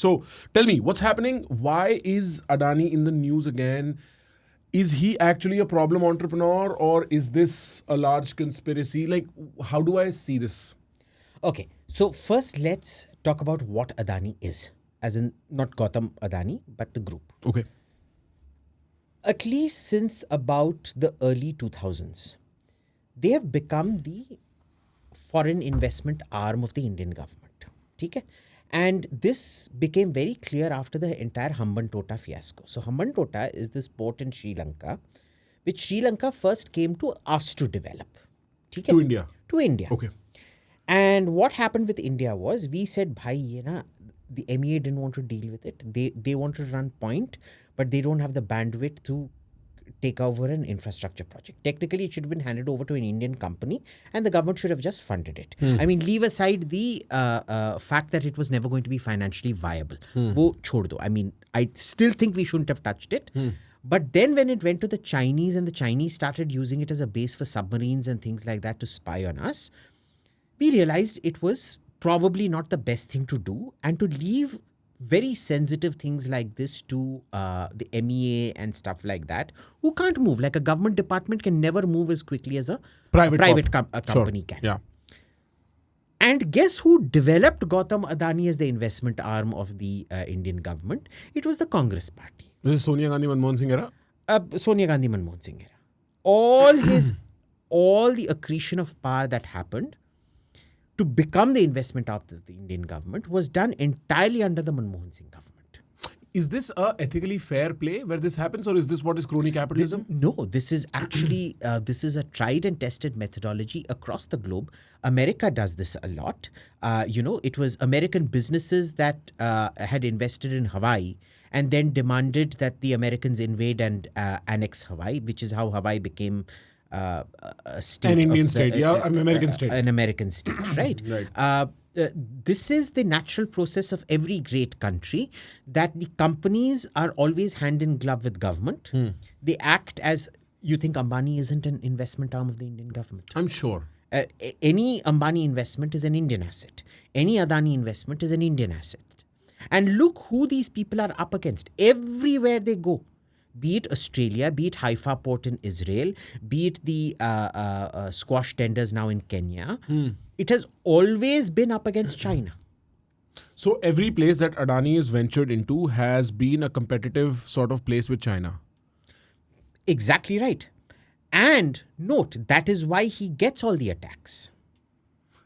So tell me, what's happening? Why is Adani in the news again? Is he actually a problem entrepreneur, or is this a large conspiracy? Like, how do I see this? Okay, so first let's talk about what Adani is, as in not Gautam Adani, but the group. Okay. At least since about the early 2000s, they have become the foreign investment arm of the Indian government. Okay? And this became very clear after the entire Hambantota fiasco. So Hambantota is this port in Sri Lanka, which Sri Lanka first came to us to develop. Okay? To India. To India. Okay. And what happened with India was, we said, bhai, the MEA didn't want to deal with it. They want to run point, but they don't have the bandwidth to take over an infrastructure project. Technically, it should have been handed over to an Indian company and the government should have just funded it. I mean, leave aside the fact that it was never going to be financially viable. Wo chhod do. I mean, I still think we shouldn't have touched it. But then when it went to the Chinese and the Chinese started using it as a base for submarines and things like that to spy on us, we realized it was probably not the best thing to do, and to leave very sensitive things like this to the MEA and stuff like that, who can't move. Like a government department can never move as quickly as a private company can. Yeah. And guess who developed Gautam Adani as the investment arm of the Indian government? It was the Congress party. This is Sonia Gandhi Manmohan Singh era? Sonia Gandhi Manmohan Singh era. All the accretion of power that happened to become the investment of the Indian government was done entirely under the Manmohan Singh government. Is this a ethically fair play where this happens, or is this what is crony capitalism? No, this is actually this is a tried and tested methodology across the globe. America does this a lot. It was American businesses that had invested in Hawaii and then demanded that the Americans invade and annex Hawaii, which is how Hawaii became a state. An Indian state, an American state. An American state, right? Right. This is the natural process of every great country, that the companies are always hand in glove with government. They act as, you think Ambani isn't an investment arm of the Indian government? I'm sure. Any Ambani investment is an Indian asset. Any Adani investment is an Indian asset. And look who these people are up against everywhere they go. Be it Australia, be it Haifa port in Israel, be it the squash tenders now in Kenya. It has always been up against China. So every place that Adani is ventured into has been a competitive sort of place with China. Exactly right. And note, that is why he gets all the attacks.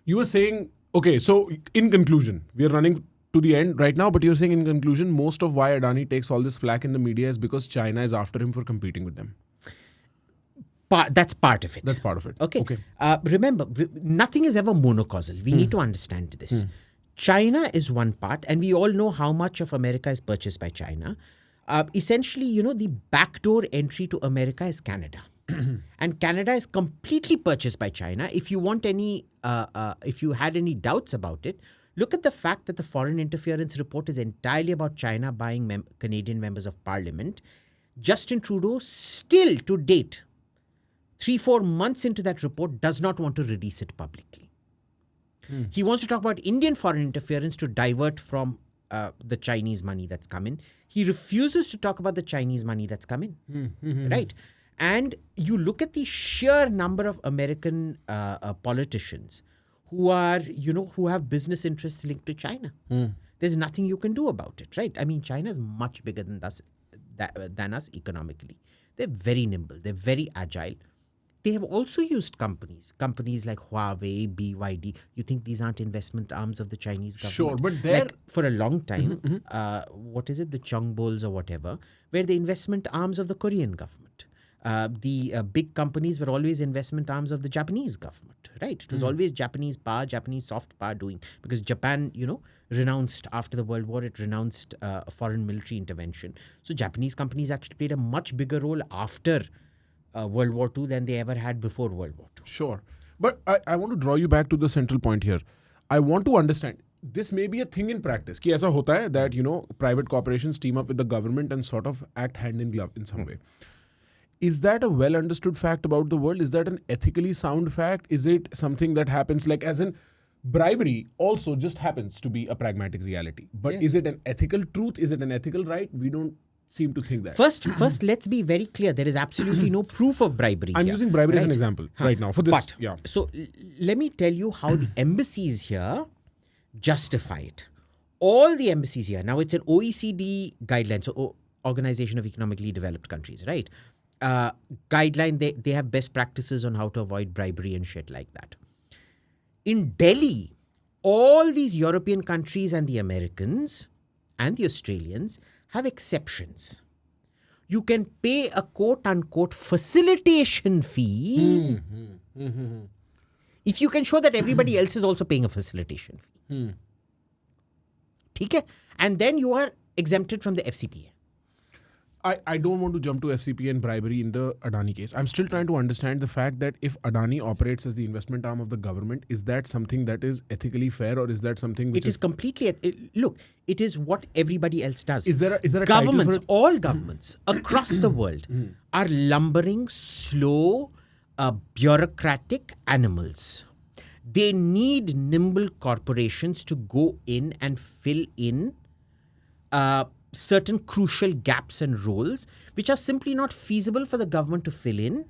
You were saying, okay, so in conclusion, we are running to the end right now, but you're saying in conclusion, most of why Adani takes all this flack in the media is because China is after him for competing with them. That's part of it. That's part of it. Okay. Remember, nothing is ever monocausal. We need to understand this. China is one part, and we all know how much of America is purchased by China. Essentially, the backdoor entry to America is Canada. And Canada is completely purchased by China. If you want if you had any doubts about it, look at the fact that the Foreign Interference Report is entirely about China buying Canadian members of Parliament. Justin Trudeau, still to date, 3-4 months into that report, does not want to release it publicly. He wants to talk about Indian foreign interference to divert from the Chinese money that's come in. He refuses to talk about the Chinese money that's come in. Right? And you look at the sheer number of American politicians who are, who have business interests linked to China. There's nothing you can do about it, right? I mean, China is much bigger than us economically. They're very nimble. They're very agile. They have also used companies like Huawei, BYD. You think these aren't investment arms of the Chinese government? Sure, but they're... Like for a long time, what is it, the Chongbulls or whatever, were the investment arms of the Korean government. The big companies were always investment arms of the Japanese government, right? It was always Japanese power, Japanese soft power doing, because Japan, renounced after the World War, it renounced foreign military intervention. So Japanese companies actually played a much bigger role after World War II than they ever had before World War II. Sure. But I want to draw you back to the central point here. I want to understand, this may be a thing in practice, कि ऐसा होता है that, private corporations team up with the government and sort of act hand in glove in some way. Is that a well understood fact about the world? Is that an ethically sound fact? Is it something that happens like as in, Bribery also just happens to be a pragmatic reality. But Yes. is it an ethical truth? Is it an ethical right? We don't seem to think that. First, let's be very clear. There is absolutely no proof of bribery I'm here, using bribery as an right? example right now for this. But, yeah. so let me tell you how the embassies here justify it. All the embassies here, now it's an OECD guideline, so Organization of Economically Developed Countries, right? Guideline, they have best practices on how to avoid bribery and shit like that. In Delhi, all these European countries and the Americans and the Australians have exceptions. You can pay a quote-unquote facilitation fee if you can show that everybody else is also paying a facilitation fee. Okay? And then you are exempted from the FCPA. I don't want to jump to FCPA and bribery in the Adani case. I'm still trying to understand the fact that if Adani operates as the investment arm of the government, is that something that is ethically fair, or is that something which It is completely... Look, it is what everybody else does. Is there a governments, title for it? all governments across the world are lumbering, slow, bureaucratic animals. They need nimble corporations to go in and fill in certain crucial gaps and roles which are simply not feasible for the government to fill in.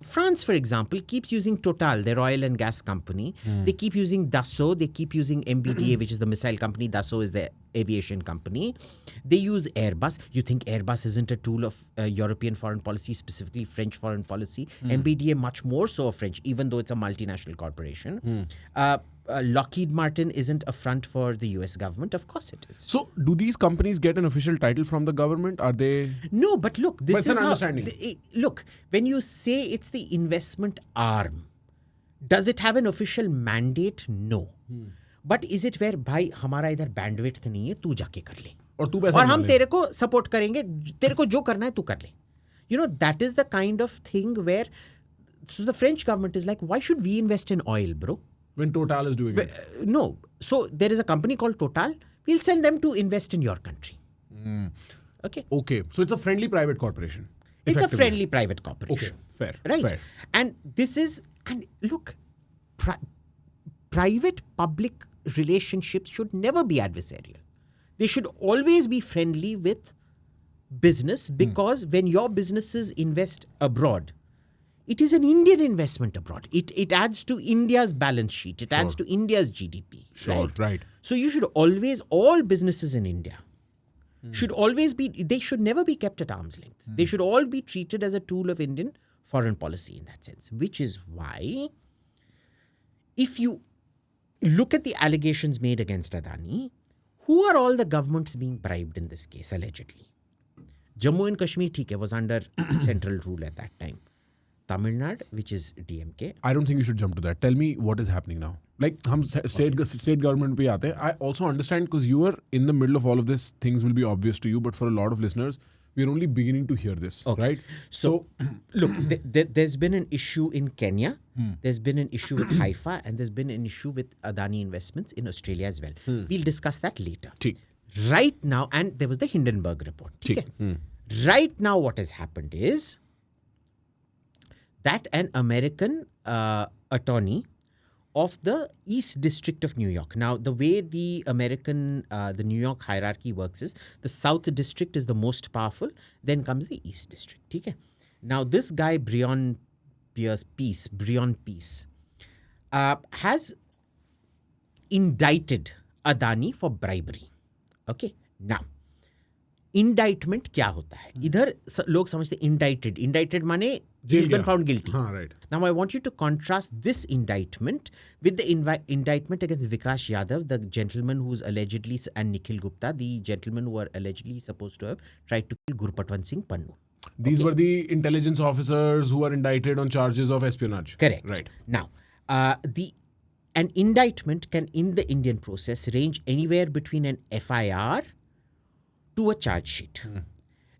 France, for example, keeps using Total, their oil and gas company. They keep using Dassault. They keep using MBDA, which is the missile company. Dassault is the aviation company. They use Airbus. You think Airbus isn't a tool of European foreign policy, specifically French foreign policy? MBDA much more so French, even though it's a multinational corporation. Lockheed Martin isn't a front for the US government. Of course it is. So, do these companies get an official title from the government? Are they... No, but look, this it's is an how... understanding. Look, when you say it's the investment arm, does it have an official mandate? No. But is it where, भाई हमारा इधर bandwidth नहीं है, तू जाके कर ले. और तू पैसा और हम निकाल ले. तेरे को support करेंगे, तेरे को जो करना है तू कर ले. You know, that is the kind of thing where... So the French government is like, why should we invest in oil, bro? When Total is doing it. No. So there is a company called Total. We'll send them to invest in your country. Okay. Okay. So, it's a friendly private corporation. It's a effectively. friendly private Okay. corporation. Fair. Right. Fair. And this is, and look, private-public relationships should never be adversarial. They should always be friendly with business because when your businesses invest abroad, it is an Indian investment abroad. It adds to India's balance sheet. It adds to India's GDP. Sure, right. So you should always, all businesses in India should always be, they should never be kept at arm's length. They should all be treated as a tool of Indian foreign policy in that sense, which is why if you look at the allegations made against Adani, who are all the governments being bribed in this case, allegedly? Jammu and Kashmir, was under central rule at that time. Tamil Nadu, which is DMK. I don't think you should jump to that. Tell me what is happening now. Like, hum state government pe aate. I also understand because you are in the middle of all of this. Things will be obvious to you, but for a lot of listeners, we are only beginning to hear this, right? So look, there's been an issue in Kenya. There's been an issue with Haifa, and there's been an issue with Adani Investments in Australia as well. We'll discuss that later. ठीक. Right now, and there was the Hindenburg report. Okay? Right now, what has happened is that an American attorney of the East District of New York. Now, the way the the New York hierarchy works is the South District is the most powerful, then comes the East District. Okay? Now, this guy, Breon Peace, has indicted Adani for bribery. Okay? Now, indictment क्या होता है? इधर लोग समझते indicted माने he's been found guilty. Right. Now I want you to contrast this indictment with the indictment against Vikas Yadav, the gentleman who's allegedly, and Nikhil Gupta, the gentlemen who were allegedly supposed to have tried to kill Gurpatwant Singh Pannu. These were the intelligence officers who were indicted on charges of espionage. Correct. Right. Now, an indictment can, in the Indian process, range anywhere between an FIR to a charge sheet.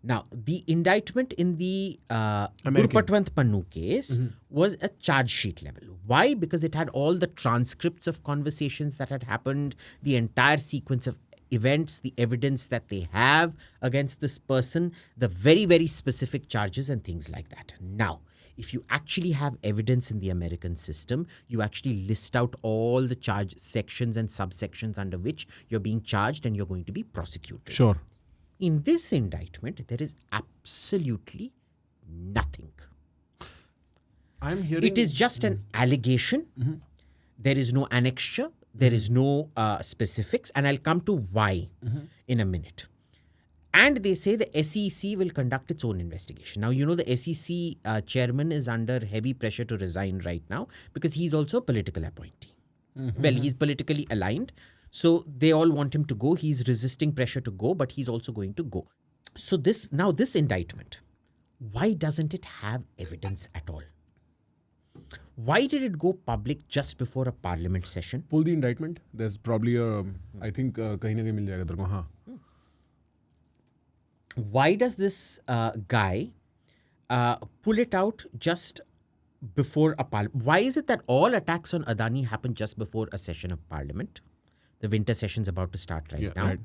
Now, the indictment in the Gurpatwant Pannu case was a charge sheet level. Why? Because it had all the transcripts of conversations that had happened, the entire sequence of events, the evidence that they have against this person, the very, very specific charges and things like that. Now, If you actually have evidence in the American system, you actually list out all the charge sections and subsections under which you're being charged and you're going to be prosecuted. Sure. In this indictment, there is absolutely nothing. I'm hearing... It is just an allegation. There is no annexure. There is no specifics. And I'll come to why in a minute. And they say the SEC will conduct its own investigation. Now, you know, the SEC chairman is under heavy pressure to resign right now because he's also a political appointee. Well, he's politically aligned. So they all want him to go. He's resisting pressure to go, but he's also going to go. So this indictment, why doesn't it have evidence at all? Why did it go public just before a parliament session? Pull the indictment. There's probably a... I think kahin na kahin mil jayega tere ko. Haan. Why does this guy pull it out just before a parliament? Why is it that all attacks on Adani happen just before a session of parliament? The winter session's about to start right now. Right.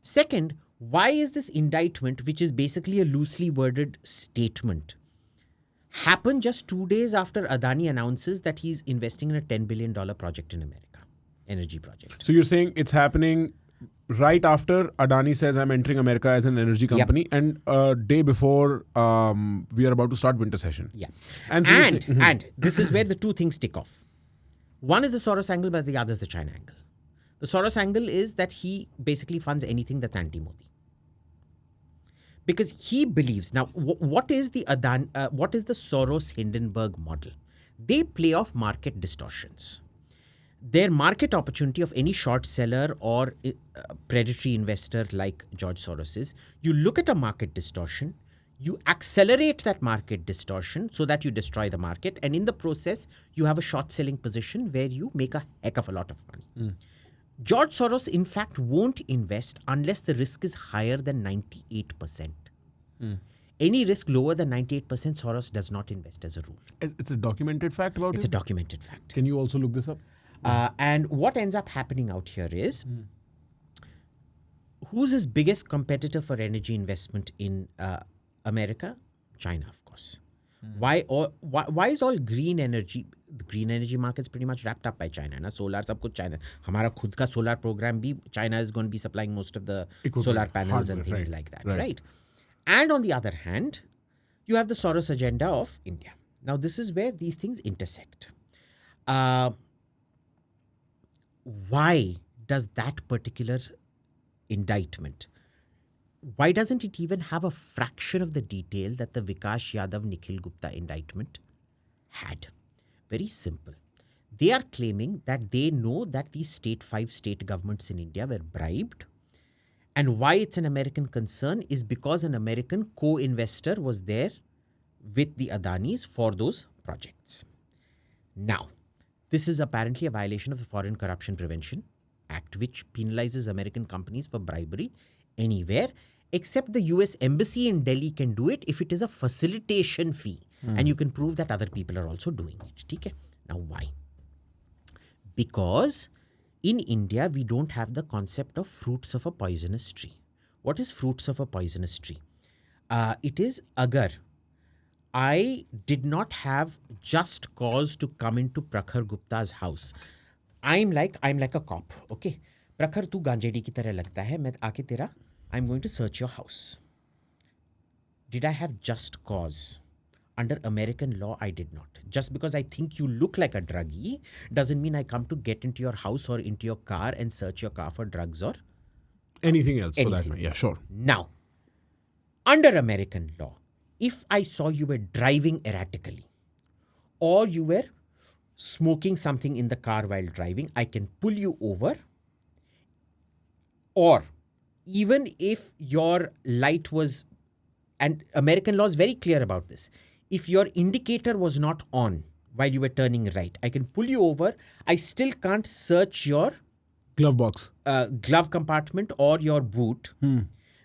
Second, why is this indictment, which is basically a loosely worded statement, happen just 2 days after Adani announces that he's investing in a $10 billion project in America, energy project? So you're saying it's happening right after Adani says I'm entering America as an energy company, and a day before we are about to start winter session. Yeah. And this is where the two things tick off. One is the Soros angle, but the other is the China angle. The Soros angle is that he basically funds anything that's anti-Modi. Because he believes, now what is the Soros-Hindenburg model? They play off market distortions. Their market opportunity of any short seller or predatory investor like George Soros is, you look at a market distortion, you accelerate that market distortion so that you destroy the market, and in the process, you have a short selling position where you make a heck of a lot of money. George Soros, in fact, won't invest unless the risk is higher than 98%. Any risk lower than 98%, Soros does not invest as a rule. It's a documented fact about it? It's a documented fact. Can you also look this up? And what ends up happening out here is, who's his biggest competitor for energy investment in America? China, of course. Why is all green energy? The green energy market is pretty much wrapped up by China. Na? Solar, sab kuch China. Hamara khud ka solar program bhi, China is going to be supplying most of the solar panels and things like that, right? And on the other hand, you have the Soros agenda of India. Now, this is where these things intersect. Why does that particular indictment, why doesn't it even have a fraction of the detail that the Vikas Yadav Nikhil Gupta indictment had? Very simple. They are claiming that they know that these 5 state governments in India were bribed. And why it's an American concern is because an American co-investor was there with the Adanis for those projects. Now, this is apparently a violation of the Foreign Corruption Prevention Act, which penalizes American companies for bribery anywhere, except the US Embassy in Delhi can do it if it is a facilitation fee. And you can prove that other people are also doing it. Okay? Now, why? Because in India, we don't have the concept of fruits of a poisonous tree. What is fruits of a poisonous tree? It is agar I did not have just cause to come into Prakhar Gupta's house. I'm like a cop, okay? Prakhar, tu ganjedi ki tarah lagta hai, main aake tera, I'm going to search your house. Did I have just cause? Under American law, I did not. Just because I think you look like a druggie doesn't mean I come to get into your house or into your car and search your car for drugs or anything else for that matter. Yeah, sure. Now, under American law, if I saw you were driving erratically or you were smoking something in the car while driving, I can pull you over. Or even if your light was, and American law is very clear about this, if your indicator was not on while you were turning right, I can pull you over. I still can't search your glove box, glove compartment or your boot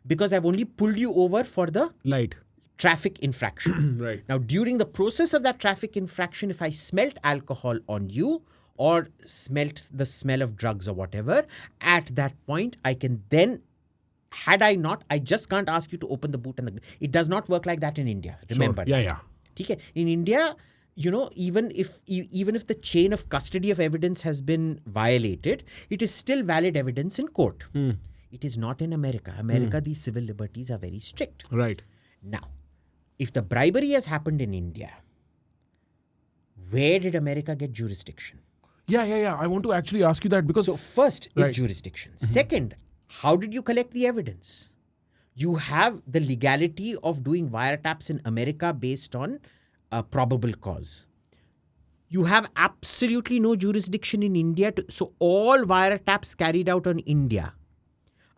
because I've only pulled you over for the light traffic infraction. Right. Now, during the process of that traffic infraction, if I smelt alcohol on you or smelt the smell of drugs or whatever, at that point, I can then, had I not, I just can't ask you to open the boot. It does not work like that in India. Remember. Sure. Yeah. ठीक है? In India, you know, even if the chain of custody of evidence has been violated, it is still valid evidence in court. It is not in America. America, these civil liberties are very strict. Right. Now, if the bribery has happened in India, where did America get jurisdiction? Yeah. I want to actually ask you that because... So first Right. is jurisdiction. Second, how did you collect the evidence? You have the legality of doing wiretaps in America based on probable cause. You have absolutely no jurisdiction in India. So all wiretaps carried out on India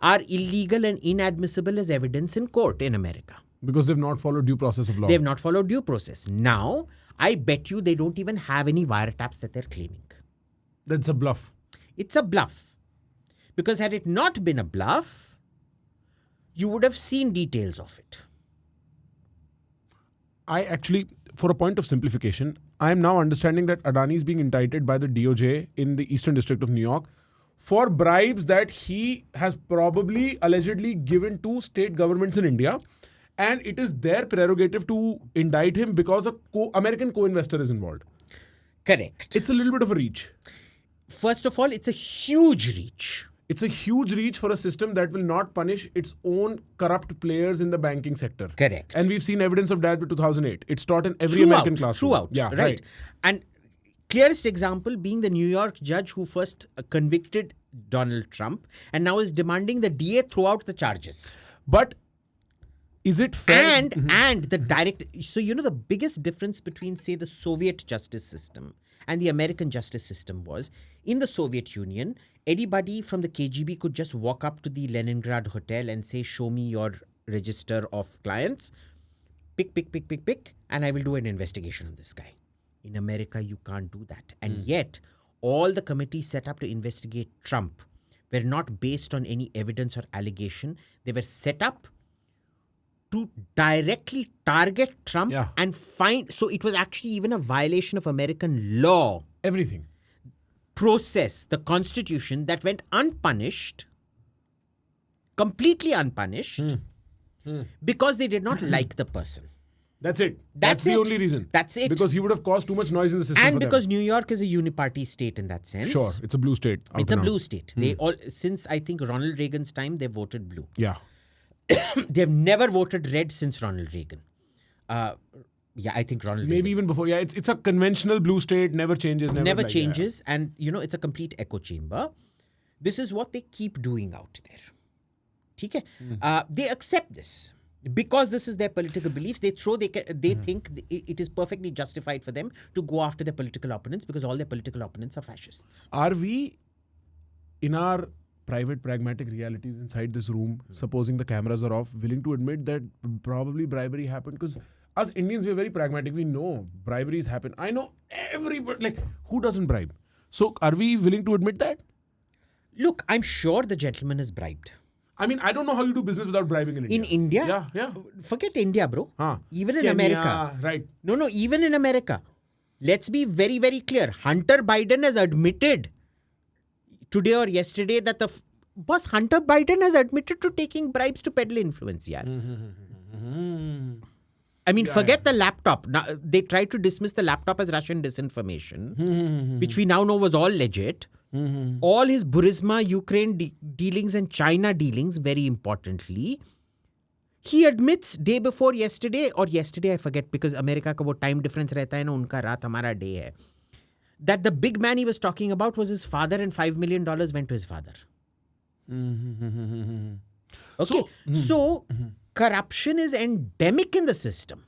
are illegal and inadmissible as evidence in court in America. Because they've not followed due process of law. They've not followed due process. Now, I bet you they don't even have any wiretaps that they're claiming. That's a bluff. It's a bluff. Because had it not been a bluff, you would have seen details of it. I actually, for a point of simplification, I am now understanding that Adani is being indicted by the DOJ in the Eastern District of New York for bribes that he has probably allegedly given to state governments in India. And it is their prerogative to indict him because a American co-investor is involved. Correct. It's a little bit of a reach. First of all, it's a huge reach. It's a huge reach for a system that will not punish its own corrupt players in the banking sector. Correct. And we've seen evidence of that with 2008. It's taught in every American classroom. Throughout. Yeah, right. And clearest example being the New York judge who first convicted Donald Trump and now is demanding the DA throw out the charges. But is it fair? And the direct... So, you know, the biggest difference between, say, the Soviet justice system and the American justice system was, in the Soviet Union, anybody from the KGB could just walk up to the Leningrad hotel and say, show me your register of clients, pick, and I will do an investigation on this guy. In America, you can't do that. And yet, all the committees set up to investigate Trump were not based on any evidence or allegation. They were set up to directly target Trump and find... So it was actually even a violation of American law. Everything. Process, the Constitution, that went unpunished, completely unpunished, because they did not like the person. That's it. That's the only reason. That's it. Because he would have caused too much noise in the system. And because New York is a uniparty state in that sense. Sure, it's a blue state. It's a blue state. They all, since I think Ronald Reagan's time, they voted blue. Yeah. They've never voted red since Ronald Reagan. Yeah, I think Ronald Maybe Reagan. even before. Yeah, it's a conventional blue state, never changes. Never changes. And, you know, it's a complete echo chamber. This is what they keep doing out there. Okay? They accept this. Because this is their political beliefs, they think it is perfectly justified for them to go after their political opponents because all their political opponents are fascists. Are we, in our private pragmatic realities inside this room, supposing the cameras are off, willing to admit that probably bribery happened? Because us Indians, we're very pragmatic. We know briberies happen. I know everybody, like, who doesn't bribe? So are we willing to admit that? Look, I'm sure the gentleman is bribed. I mean, I don't know how you do business without bribing in India. In India? Yeah. Forget India, bro. Even in Kenya, America. Right. No, even in America. Let's be very, very clear. Hunter Biden has admitted today or yesterday that Hunter Biden has admitted to taking bribes to peddle influence, yaar. I mean, forget the laptop. Now, they tried to dismiss the laptop as Russian disinformation, which we now know was all legit. All his Burisma, Ukraine dealings and China dealings, very importantly, he admits day before yesterday, or yesterday I forget because America ka wo time difference rehta hai na, unka raat hamara day hai, that the big man he was talking about was his father and $5 million went to his father. Okay, so corruption is endemic in the system.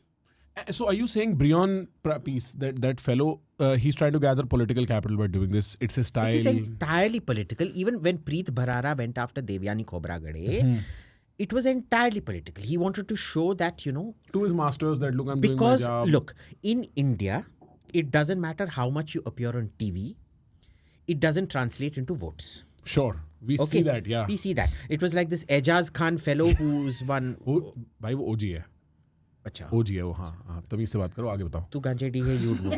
So are you saying Brion piece, that fellow, he's trying to gather political capital by doing this? It's his style. It is entirely political. Even when Preet Bharara went after Devyani Khobragade, it was entirely political. He wanted to show that, you know... To his masters that, look, I'm doing my because, job. look, in India, it doesn't matter how much you appear on TV. It doesn't translate into votes. Sure. We see that, yeah. We see that. It was like this Ejaz Khan fellow who's one... भाई वो OG है. अच्छा. OG है वो, हाँ. तमीज से बात करो, आगे बताओ. तू गांजेडी है, you know.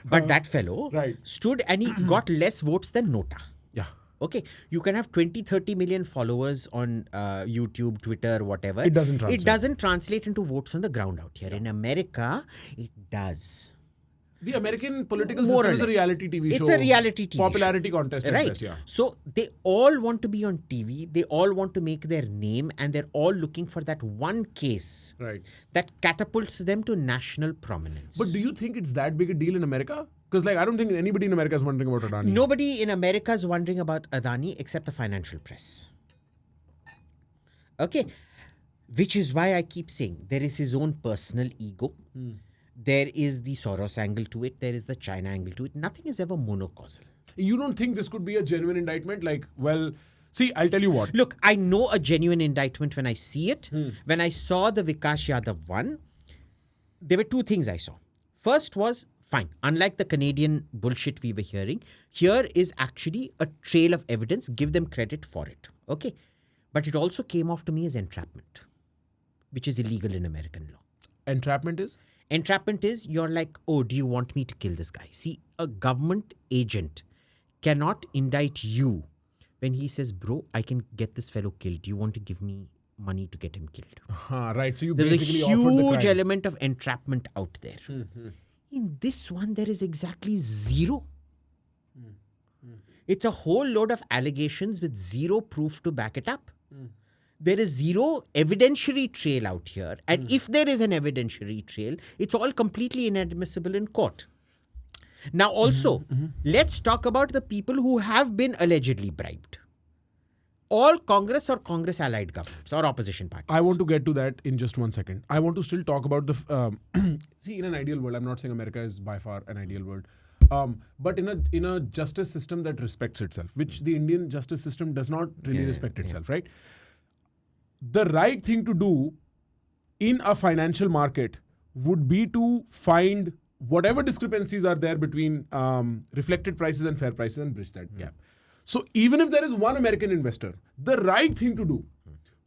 But that fellow stood and he got less votes than Nota. Yeah. Okay, you can have 20, 30 million followers on YouTube, Twitter, whatever. It doesn't translate. It doesn't translate into votes on the ground out here. In America, it does. The American political More system or is a less. reality TV show. It's a reality TV Popularity show. contest at Right. best, yeah. So they all want to be on TV. They all want to make their name, and they're all looking for that one case Right. that catapults them to national prominence. But do you think it's that big a deal in America? Because I don't think anybody in America is wondering about Adani. Nobody in America is wondering about Adani except the financial press. Okay. Which is why I keep saying there is his own personal ego. There is the Soros angle to it. There is the China angle to it. Nothing is ever monocausal. You don't think this could be a genuine indictment? See, I'll tell you what. Look, I know a genuine indictment when I see it. When I saw the Vikash Yadav one, there were two things I saw. First was, fine, unlike the Canadian bullshit we were hearing, here is actually a trail of evidence. Give them credit for it. Okay. But it also came off to me as entrapment, which is illegal in American law. Entrapment is? Entrapment is you're like, oh, do you want me to kill this guy? See, a government agent cannot indict you when he says, bro, I can get this fellow killed. Do you want to give me money to get him killed? Right. So you There's a basically offered the huge crime. element of entrapment out there. In this one, there is exactly zero. It's a whole load of allegations with zero proof to back it up. There is zero evidentiary trail out here. And if there is an evidentiary trail, it's all completely inadmissible in court. Now also, let's talk about the people who have been allegedly bribed. All Congress or Congress-allied governments or opposition parties. I want to get to that in just 1 second. I want to still talk about the... see, in an ideal world, I'm not saying America is by far an ideal world. But in a justice system that respects itself, which the Indian justice system does not really respect itself, right? The right thing to do in a financial market would be to find whatever discrepancies are there between reflected prices and fair prices and bridge that gap. So even if there is one American investor, the right thing to do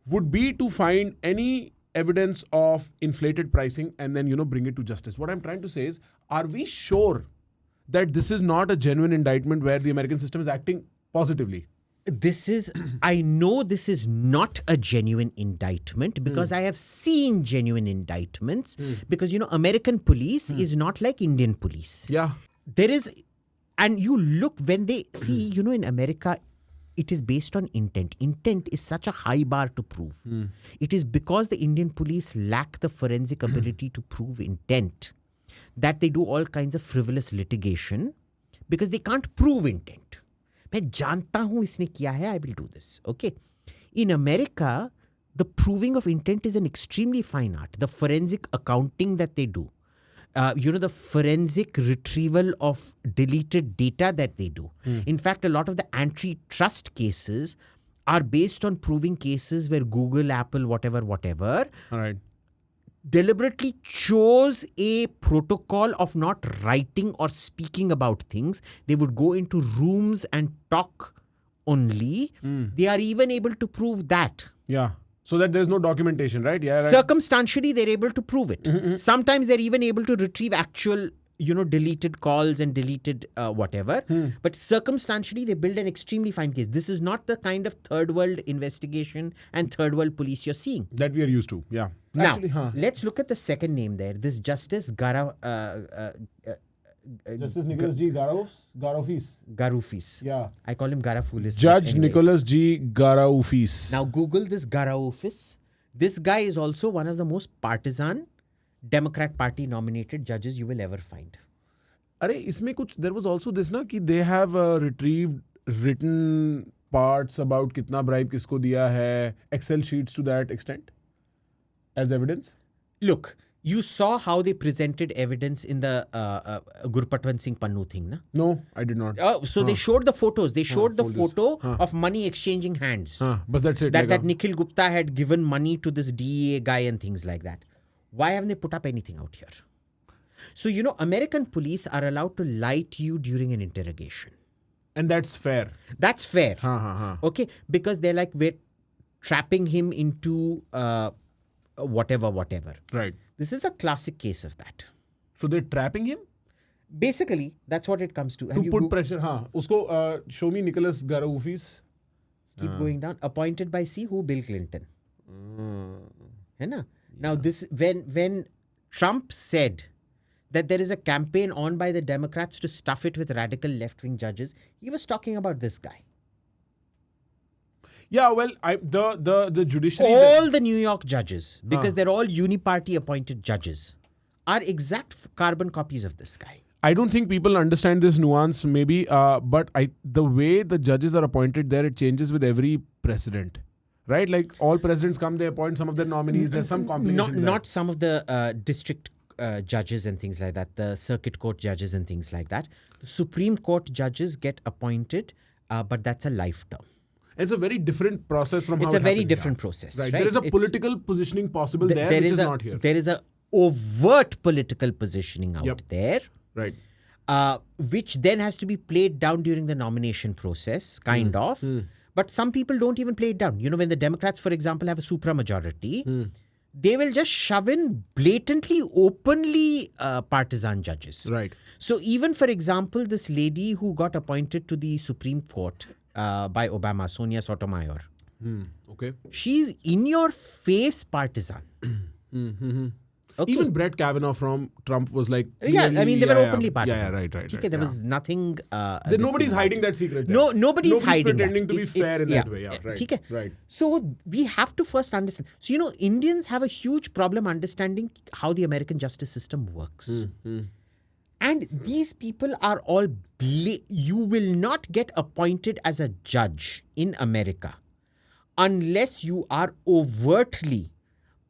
would be to find any evidence of inflated pricing and then, bring it to justice. What I'm trying to say is, are we sure that this is not a genuine indictment where the American system is acting positively? I know this is not a genuine indictment because I have seen genuine indictments because, American police is not like Indian police. Yeah. There is, and you look when they see, in America, it is based on intent. Intent is such a high bar to prove. It is because the Indian police lack the forensic ability to prove intent that they do all kinds of frivolous litigation because they can't prove intent. मैं जानता हूँ इसने किया है, I will do this. Okay. In America, the proving of intent is an extremely fine art. The forensic accounting that they do, the forensic retrieval of deleted data that they do. In fact, a lot of the antitrust cases are based on proving cases where Google, Apple, whatever, All right. deliberately chose a protocol of not writing or speaking about things. They would go into rooms and talk only. They are even able to prove that. Yeah. So that there's no documentation, right? Yeah. Right. Circumstantially, they're able to prove it. Sometimes they're even able to retrieve actual, deleted calls and deleted whatever. But circumstantially, they build an extremely fine case. This is not the kind of third world investigation and third world police you're seeing. That we are used to, yeah. Now, Actually, let's look at the second name there. This Justice Justice Nicholas G. Garoufis. Yeah. I call him Garafoulis. Judge Nicholas G. Garoufis. Now, Google this Garoufis. This guy is also one of the most partisan Democrat Party nominated judges you will ever find. There was also this ki they have retrieved written parts about kitna bribe kisko diya hai, Excel sheets to that extent as evidence. Look, you saw how they presented evidence in the Gurpatwan Singh Pannu thing, na? No, I did not. So they showed the photos. They showed the photo of money exchanging hands. But that's it. That Nikhil Gupta had given money to this DEA guy and things like that. Why haven't they put up anything out here? So, American police are allowed to lie to you during an interrogation. And that's fair. That's fair. Okay? Because they're like, we're trapping him into whatever. Right. This is a classic case of that. So they're trapping him? Basically, that's what it comes to. To put pressure, हाँ, उसको show me Nicholas Garoufis. Keep going down. Appointed by who? Bill Clinton. है ना? Now this when Trump said that there is a campaign on by the Democrats to stuff it with radical left-wing judges, he was talking about this guy. Yeah, well, the judiciary. All the New York judges, because they're all uniparty appointed judges, are exact carbon copies of this guy. I don't think people understand this nuance, maybe, but the way the judges are appointed there, it changes with every president, right? Like all presidents come, they appoint some of their nominees. There's some complication. Not some of the district judges and things like that, the circuit court judges and things like that. The Supreme Court judges get appointed, but that's a life term. It's a very different process from how it's a very different process. Right. Right? There is a political positioning possible there, which is not here. There is a overt political positioning out there. Right. Which then has to be played down during the nomination process, kind of. But some people don't even play it down. You know, when the Democrats, for example, have a supramajority, they will just shove in blatantly, openly partisan judges. Right. So even, for example, this lady who got appointed to the Supreme Court by Obama, Sonia Sotomayor. Okay. She's in your face partisan. Okay. Even Brett Kavanaugh from Trump was like... Yeah, I mean, they were openly partisan. Yeah, right. Okay, there was nothing... nobody's hiding that secret there. Nobody's hiding pretending that. to be fair in that way. Yeah, right. Okay. Right. So we have to first understand. So, you know, Indians have a huge problem understanding how the American justice system works. And these people are all... You will not get appointed as a judge in America unless you are overtly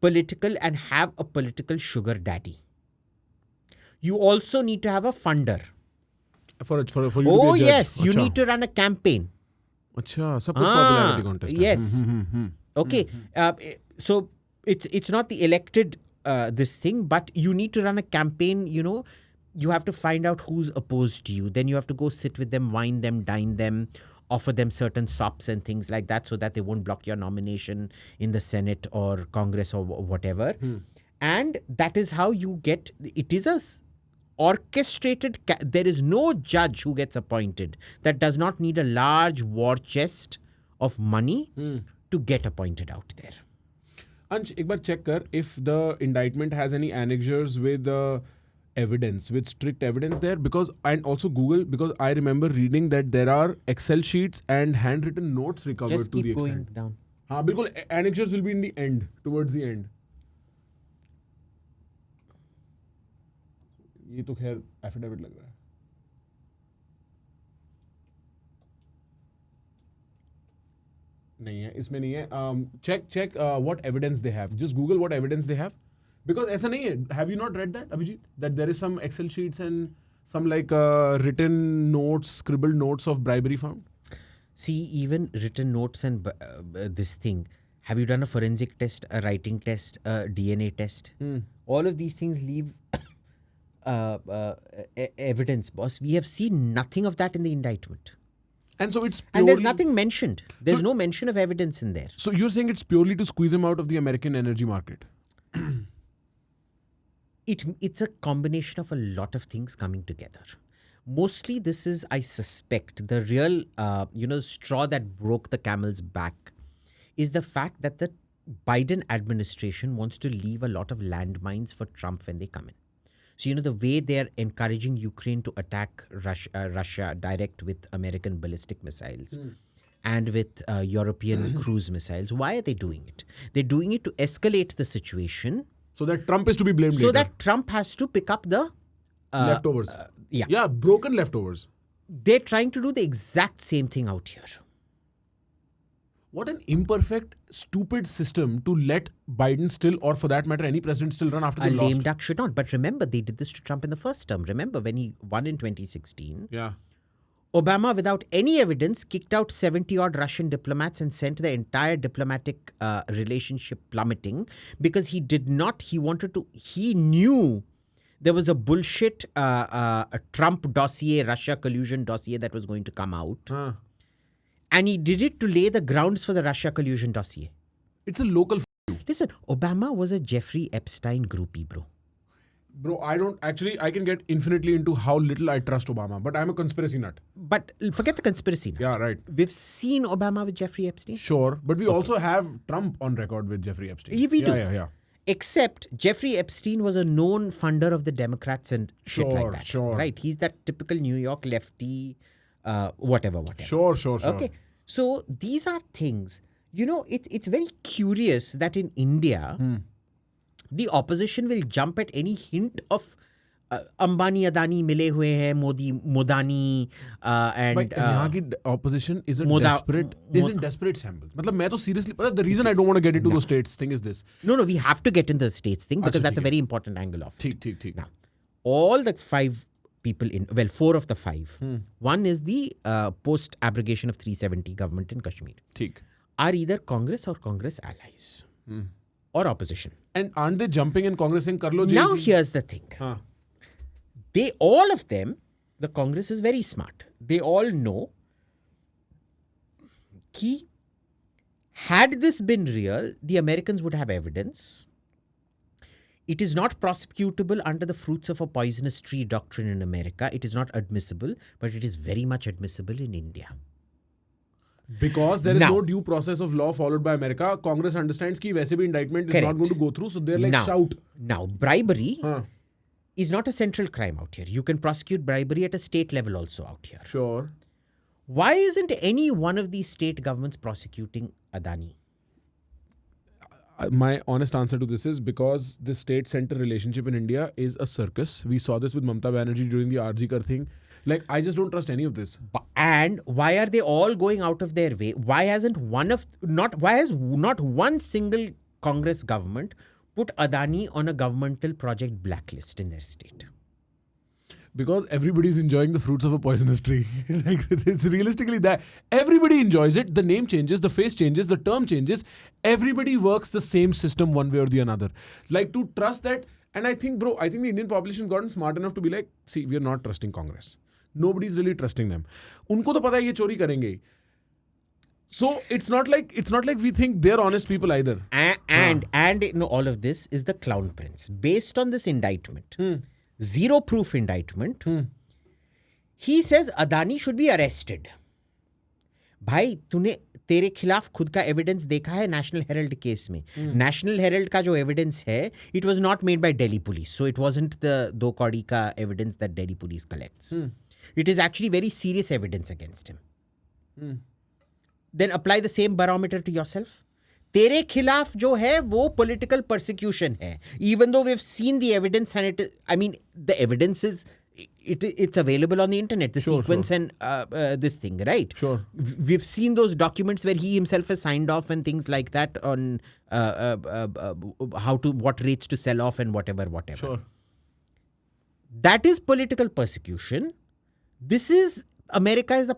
political and have a political sugar daddy. You also need to have a funder. For you to be a Oh, judge. yes. You Achha. need to run a campaign. Achha, सब कुछ popularity contest. Yes. Okay. So it's not the elected this thing, but you need to run a campaign, you know. You have to find out who's opposed to you. Then you have to go sit with them, wine them, dine them, offer them certain sops and things like that so that they won't block your nomination in the Senate or Congress or whatever. And that is how you get... It is a orchestrated... There is no judge who gets appointed that does not need a large war chest of money to get appointed out there. Ansh, एक बार check कर if the indictment has any annexures with evidence, with strict evidence there, because, and also Google, because I remember reading that there are Excel sheets and handwritten notes recovered Just to the keep extent. going down. हाँ बिल्कुल, annexures will be in the end, towards the end. ये तो खैर affidavit लग रहा है. नहीं है, इसमें नहीं है. Check what evidence they have. Just Google what evidence they have. Because ऐसा नहीं है. Have you not read that, Abhijit? That there is some Excel sheets and some like written notes, scribbled notes of bribery found? See, even written notes and this thing. Have you done a forensic test, a writing test, a DNA test? All of these things leave evidence, boss. We have seen nothing of that in the indictment. And so it's purely... And there's nothing mentioned. There's no mention of evidence in there. So you're saying it's purely to squeeze him out of the American energy market? It's a combination of a lot of things coming together. Mostly this is, I suspect, the real, straw that broke the camel's back is the fact that the Biden administration wants to leave a lot of landmines for Trump when they come in. So, the way they're encouraging Ukraine to attack Russia direct with American ballistic missiles and with European cruise missiles, why are they doing it? They're doing it to escalate the situation. So that Trump is to be blamed So later. that Trump has to pick up the... leftovers. Yeah, broken leftovers. They're trying to do the exact same thing out here. What an imperfect, stupid system to let Biden still, or for that matter, any president still run after they A lame lost. duck should not. But remember, they did this to Trump in the first term. Remember, when he won in 2016, Yeah. Obama, without any evidence, kicked out 70-odd Russian diplomats and sent the entire diplomatic relationship plummeting because he knew there was a bullshit a Trump dossier, Russia collusion dossier that was going to come out. And he did it to lay the grounds for the Russia collusion dossier. It's a local... Listen, Obama was a Jeffrey Epstein groupie, bro. Bro, I can get infinitely into how little I trust Obama, but I'm a conspiracy nut. But forget the conspiracy now. Yeah, right. We've seen Obama with Jeffrey Epstein. Sure, but we also have Trump on record with Jeffrey Epstein. We do. Yeah. Except Jeffrey Epstein was a known funder of the Democrats and shit like that. Sure. Right? He's that typical New York lefty, whatever. Sure. Okay. So these are things, it's very curious that in India, the opposition will jump at any hint of Ambani, Adani mile hue hai, Modi, Modani, and But यहाँ की opposition isn't desperate shambles. मतलब मैं तो seriously, the reason I don't want to get into the states thing is this. No, we have to get into the states thing because that's a very important angle of it. ठीक. Now, all the 5 people four of the 5. One is the post-abrogation of 370 government in Kashmir. ठीक. Are either Congress or Congress allies or opposition. And aren't they jumping in Congress saying Karlo Now here's the thing. All of them, the Congress is very smart. They all know that had this been real, the Americans would have evidence. It is not prosecutable under the fruits of a poisonous tree doctrine in America. It is not admissible, but it is very much admissible in India. Because there is no due process of law followed by America, Congress understands that वैसे भी indictment is not going to go through, so they're like shout. Now, bribery is not a central crime out here. You can prosecute bribery at a state level also out here. Sure. Why isn't any one of these state governments prosecuting Adani? My honest answer to this is because the state-center relationship in India is a circus. We saw this with Mamata Banerjee during the RG Kar thing. Like, I just don't trust any of this. And why are they all going out of their way? Why has not one single Congress government put Adani on a governmental project blacklist in their state? Because everybody's enjoying the fruits of a poisonous tree. Like, it's realistically that. Everybody enjoys it. The name changes, the face changes, the term changes. Everybody works the same system one way or the other. Like, to trust that. And I think the Indian population has gotten smart enough to be like, see, we are not trusting Congress. Nobody's really trusting them. उनको तो पता है ये चोरी करेंगे. So it's not like we think they're honest people either. And all of this is the clown prince. Based on this indictment, zero proof indictment, he says Adani should be arrested. भाई तूने तेरे खिलाफ खुद का evidence देखा है national Herald case में. National Herald का जो एविडेंस है, it was not made by Delhi police, so it wasn't the 2 कौड़ी का evidence that Delhi police collects. It is actually very serious evidence against him. Then apply the same barometer to yourself. तेरे खिलाफ जो है वो political persecution है. Even though we've seen the evidence and the evidence is it's available on the internet. The sequence and this thing, right? Sure. We've seen those documents where he himself has signed off and things like that on what rates to sell off and whatever. Sure. That is political persecution. This is America is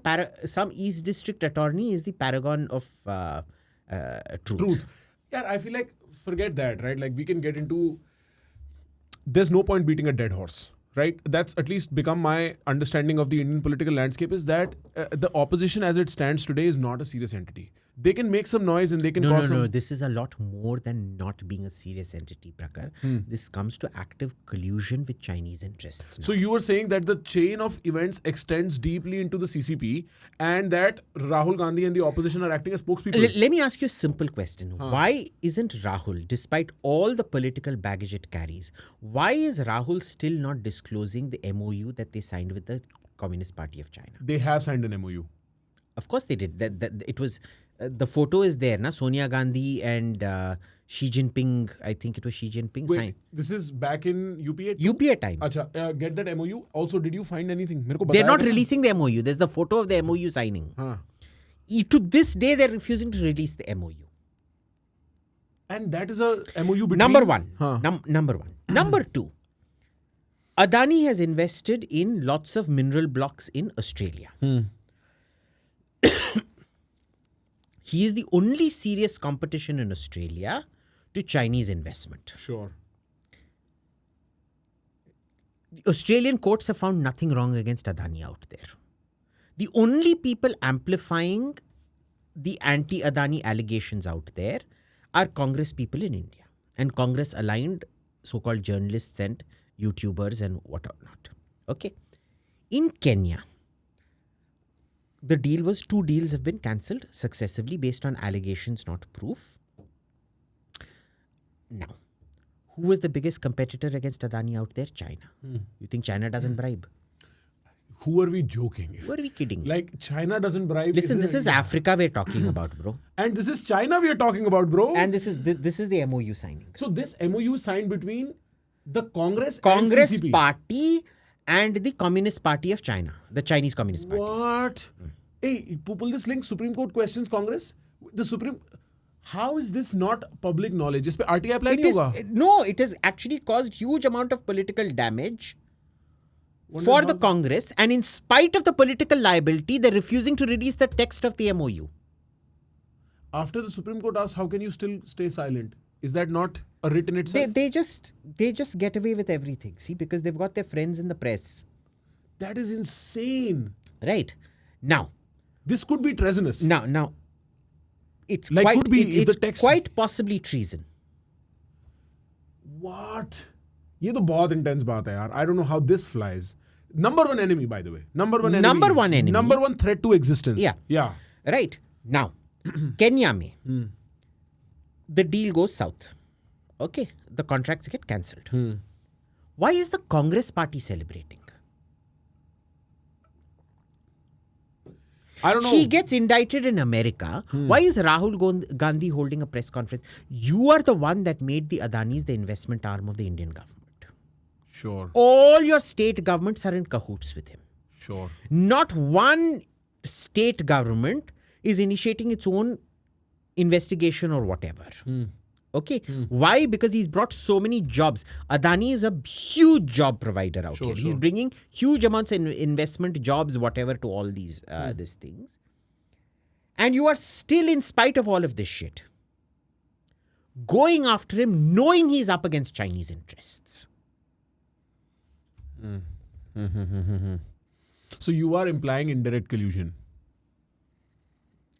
some East District attorney is the paragon of truth. Yeah, I feel like forget that, right? Like we can get into. There's no point beating a dead horse, right? That's at least become my understanding of the Indian political landscape is that the opposition as it stands today is not a serious entity. They can make some noise and they can cause some... No, this is a lot more than not being a serious entity, Prakhar. This comes to active collusion with Chinese interests. So you were saying that the chain of events extends deeply into the CCP and that Rahul Gandhi and the opposition are acting as spokespeople. Let me ask you a simple question. Why isn't Rahul, despite all the political baggage it carries, why is Rahul still not disclosing the MOU that they signed with the Communist Party of China? They have signed an MOU. Of course they did. It was... the photo is there, na? Sonia Gandhi and Xi Jinping, I think it was Xi Jinping signed. This is back in UPA? UPA time. Acha, get that MOU. Also, did you find anything? They're not releasing the MOU. There's the photo of the MOU signing. To this day, they're refusing to release the MOU. And that is a MOU between... Number one. Number one. Number two. Adani has invested in lots of mineral blocks in Australia. He is the only serious competition in Australia to Chinese investment. Sure. The Australian courts have found nothing wrong against Adani out there. The only people amplifying the anti-Adani allegations out there are Congress people in India and Congress-aligned so-called journalists and YouTubers and whatnot. Okay. In Kenya, the two deals have been cancelled successively based on allegations, not proof. Now, who was the biggest competitor against Adani out there? China. You think China doesn't bribe? Who are we joking? Who are we kidding? Like, China doesn't bribe. Listen, this is Africa we're talking about, bro. And this is China we are talking about, bro. And this is the MOU signing. So this MOU signed between the Congress Congress and CCP. Party and the Communist Party of China, the Chinese Communist Party. What? Hey, pull this link. Supreme Court questions Congress. The Supreme. How is this not public knowledge? इस पे RTI apply नहीं होगा? No, it has actually caused huge amount of political damage for the Congress, and in spite of the political liability, they're refusing to release the text of the MOU. After the Supreme Court asked, how can you still stay silent? Is that not a writ in itself? They just get away with everything. See, because they've got their friends in the press. That is insane. Right. Now, this could be treasonous. Now, it's Like, quite could be if the it's text- quite possibly treason. What? ये तो बहुत intense बात है यार. I don't know how this flies. Number one enemy, by the way. Number one enemy. Number one enemy. Number one threat to existence. Yeah. Right. Now, Kenya mein, the deal goes south. Okay. The contracts get cancelled. Why is the Congress party celebrating? I don't know. He gets indicted in America. Why is Rahul Gandhi holding a press conference? You are the one that made the Adanis the investment arm of the Indian government. Sure. All your state governments are in cahoots with him. Sure. Not one state government is initiating its own investigation or whatever. Okay. Why? Because he's brought so many jobs. Adani is a huge job provider out here. He's bringing huge amounts of investment, jobs, whatever, to all these things. And you are still, in spite of all of this shit, going after him, knowing he's up against Chinese interests. So you are implying indirect collusion.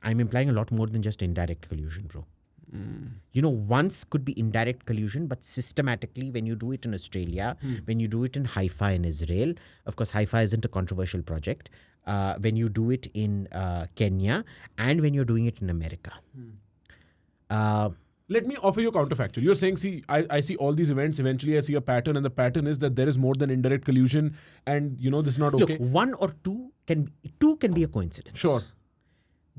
I'm implying a lot more than just indirect collusion, bro. You know, once could be indirect collusion, but systematically, when you do it in Australia, when you do it in Haifa in Israel, of course, Haifa isn't a controversial project, when you do it in Kenya, and when you're doing it in America. Let me offer you a counterfactual. You're saying, see, I see all these events, eventually I see a pattern, and the pattern is that there is more than indirect collusion, and, you know, this is not okay. Look, one or two can be a coincidence. Sure.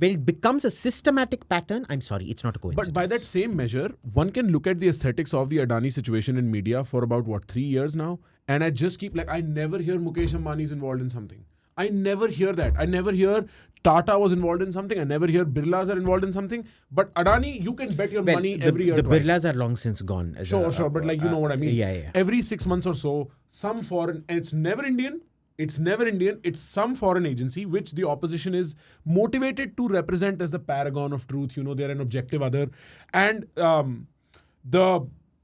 When it becomes a systematic pattern, I'm sorry, it's not a coincidence. But by that same measure, one can look at the aesthetics of the Adani situation in media for about, 3 years now? And I just keep, I never hear Mukesh Ambani is involved in something. I never hear that. I never hear Tata was involved in something. I never hear Birlas are involved in something. But Adani, you can bet your money every year The twice. Birlas are long since gone. Sure, but you know what I mean. Yeah. Every 6 months or so, some foreign, and it's never Indian. It's some foreign agency which the opposition is motivated to represent as the paragon of truth. You know, they're an objective other. And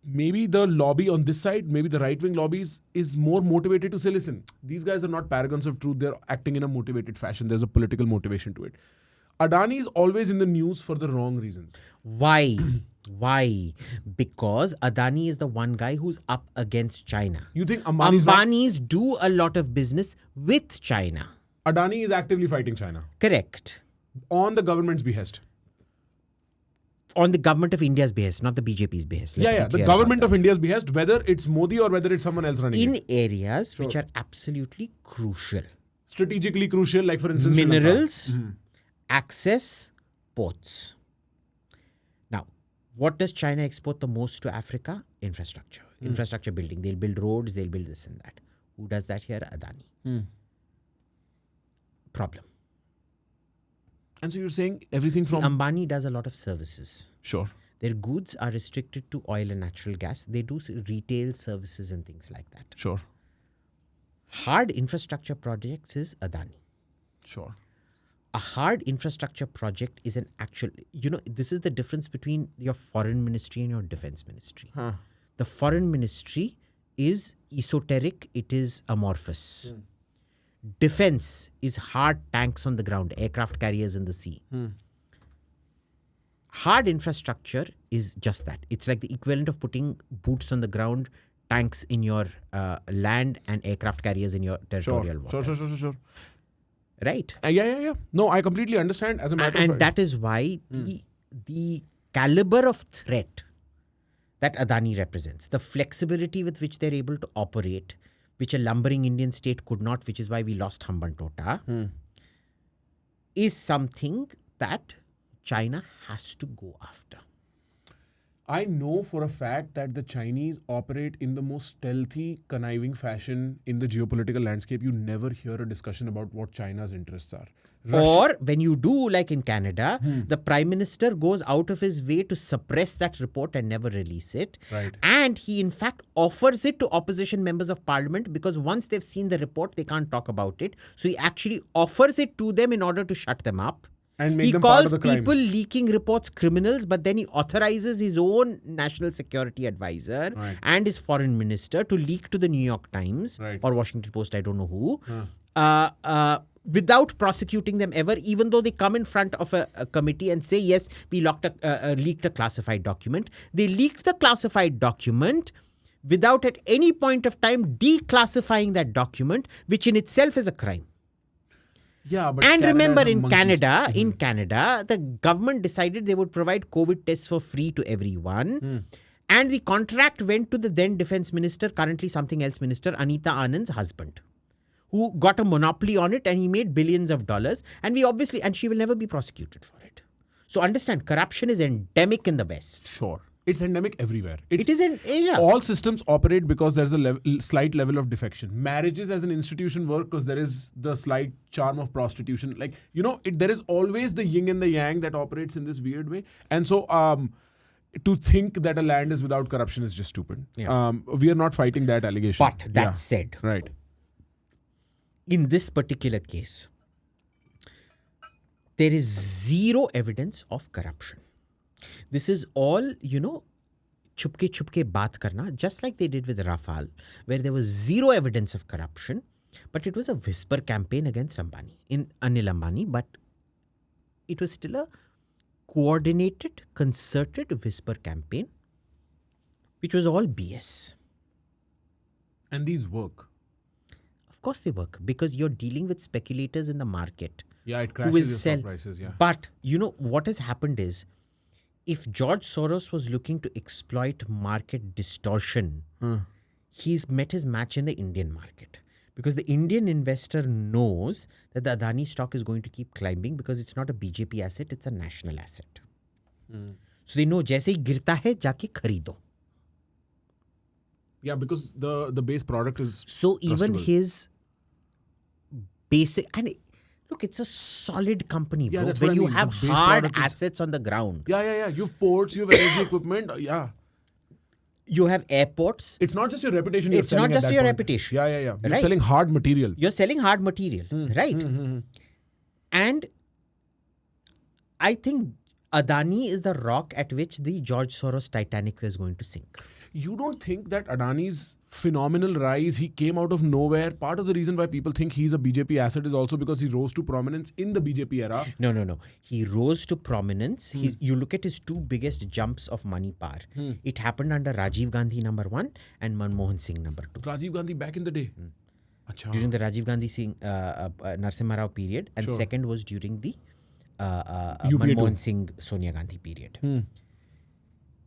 maybe the lobby on this side, maybe the right-wing lobbies is more motivated to say, listen, these guys are not paragons of truth. They're acting in a motivated fashion. There's a political motivation to it. Adani is always in the news for the wrong reasons. Why? Because Adani is the one guy who's up against China. You think Ambanis do a lot of business with China. Adani is actively fighting China? Correct. On the government's behest. On the government of India's behest, not the BJP's behest. The government of India's behest, whether it's Modi or whether it's someone else running in it. areas which are absolutely crucial. Strategically crucial, like for instance, minerals, access, ports. Now, what does China export the most to Africa? Infrastructure. Infrastructure building. They'll build roads, they'll build this and that. Who does that here? Adani. Problem. And so you're saying everything from... Ambani does a lot of services. Sure. Their goods are restricted to oil and natural gas. They do retail services and things like that. Sure. Hard infrastructure projects is Adani. Sure. A hard infrastructure project is an actual... You know, this is the difference between your foreign ministry and your defense ministry. The foreign ministry is esoteric. It is amorphous. Defense is hard tanks on the ground, aircraft carriers in the sea. Hard infrastructure is just that. It's like the equivalent of putting boots on the ground, tanks in your land and aircraft carriers in your territorial waters. Sure. Right? Yeah. No, I completely understand. As a matter of And fact. that is why the caliber of threat that Adani represents, the flexibility with which they're able to operate, which a lumbering Indian state could not, which is why we lost Hambantota, is something that China has to go after. I know for a fact that the Chinese operate in the most stealthy, conniving fashion in the geopolitical landscape. You never hear a discussion about what China's interests are. Or when you do, like in Canada, the Prime Minister goes out of his way to suppress that report and never release it. Right. And he, in fact, offers it to opposition members of parliament because once they've seen the report, they can't talk about it. So he actually offers it to them in order to shut them up. And make He them part of calls the crime. people leaking reports criminals, but then he authorizes his own national security advisor and his foreign minister to leak to the New York Times or Washington Post, I don't know who, without prosecuting them ever, even though they come in front of a committee and say, yes, we leaked a classified document. They leaked the classified document without at any point of time declassifying that document, which in itself is a crime. Yeah, but And Canada remember, is a in monkey's- Canada, the government decided they would provide COVID tests for free to everyone. And the contract went to the then defense minister, currently something else minister, Anita Anand's husband, who got a monopoly on it and he made billions of dollars. And she will never be prosecuted for it. So understand, corruption is endemic in the West. Sure. It's endemic everywhere. It isn't, yeah. All systems operate because there's a slight level of defection. Marriages as an institution work because there is the slight charm of prostitution. Like, there is always the yin and the yang that operates in this weird way. And so to think that a land is without corruption is just stupid. Yeah. We are not fighting that allegation. But that said, Right. in this particular case, there is zero evidence of corruption. This is all, chupke baat karna, just like they did with Rafale, where there was zero evidence of corruption, but it was a whisper campaign against Anil Ambani, but it was still a coordinated, concerted whisper campaign, which was all BS. And these work. Of course they work, because you're dealing with speculators in the market. Yeah, it Who crashes will your sell. stock prices. Yeah. But what has happened is, if George Soros was looking to exploit market distortion, he's met his match in the Indian market. Because the Indian investor knows that the Adani stock is going to keep climbing because it's not a BJP asset, it's a national asset. So they know, jaise hi girta hai, jaake kharido. Yeah, because the base product is So even trustable. his basic... And look, it's a solid company, bro. that's what When I you mean. have The base hard product is- assets on the ground, Yeah. You've ports, you have energy equipment. Yeah. you have airports, It's not just your reputation. You're It's not selling at just that your point. reputation. Yeah. You're Right. selling hard material. you're selling hard material, right? And I think Adani is the rock at which the George Soros Titanic is going to sink. You don't think that Adani's phenomenal rise, he came out of nowhere. Part of the reason why people think he's a BJP asset is also because he rose to prominence in the BJP era. No. He rose to prominence. You look at his two biggest jumps of money power. It happened under Rajiv Gandhi, number one, and Manmohan Singh, number two. Rajiv Gandhi back in the day. Achha. During the Rajiv Gandhi Singh Narasimha Rao period, and second was during the Manmohan Singh Sonia Gandhi period.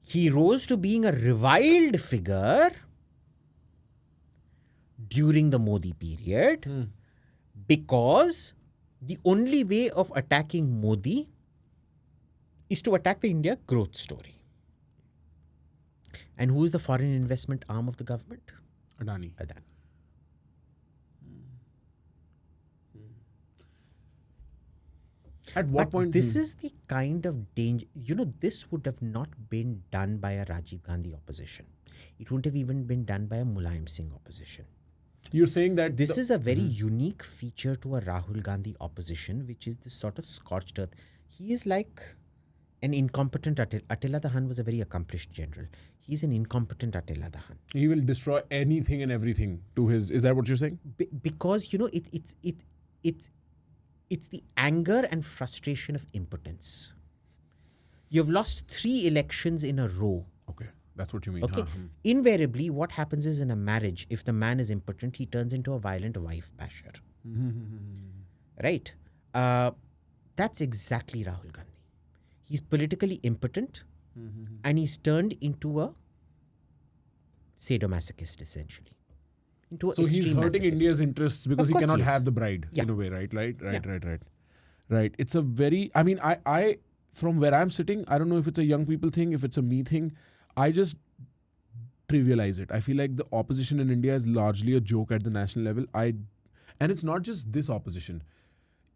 He rose to being a reviled figure during the Modi period because the only way of attacking Modi is to attack the India growth story. And who is the foreign investment arm of the government? Adani. Adani. At what But point? this is the kind of danger, this would have not been done by a Rajiv Gandhi opposition. It wouldn't have even been done by a Mulayam Singh opposition. You're saying that This is a very unique feature to a Rahul Gandhi opposition, which is this sort of scorched earth. He is like an incompetent Attila. Attila Dahan was a very accomplished general. He's an incompetent Attila Dahan. he will destroy anything and everything to his. Is that what you're saying? Because it's the anger and frustration of impotence. You've lost 3 elections in a row. Okay. That's what you mean. Okay. Invariably, what happens is in a marriage, if the man is impotent, he turns into a violent wife basher. Right? That's exactly Rahul Gandhi. He's politically impotent and he's turned into a sadomasochist, essentially. Into So he's hurting India's interests because he cannot have the bride Yeah. in a way, right? Right. It's a very, I mean, I from where I'm sitting, I don't know if it's a young people thing, if it's a me thing, I just trivialize it. I feel like the opposition in India is largely a joke at the national level. And it's not just this opposition.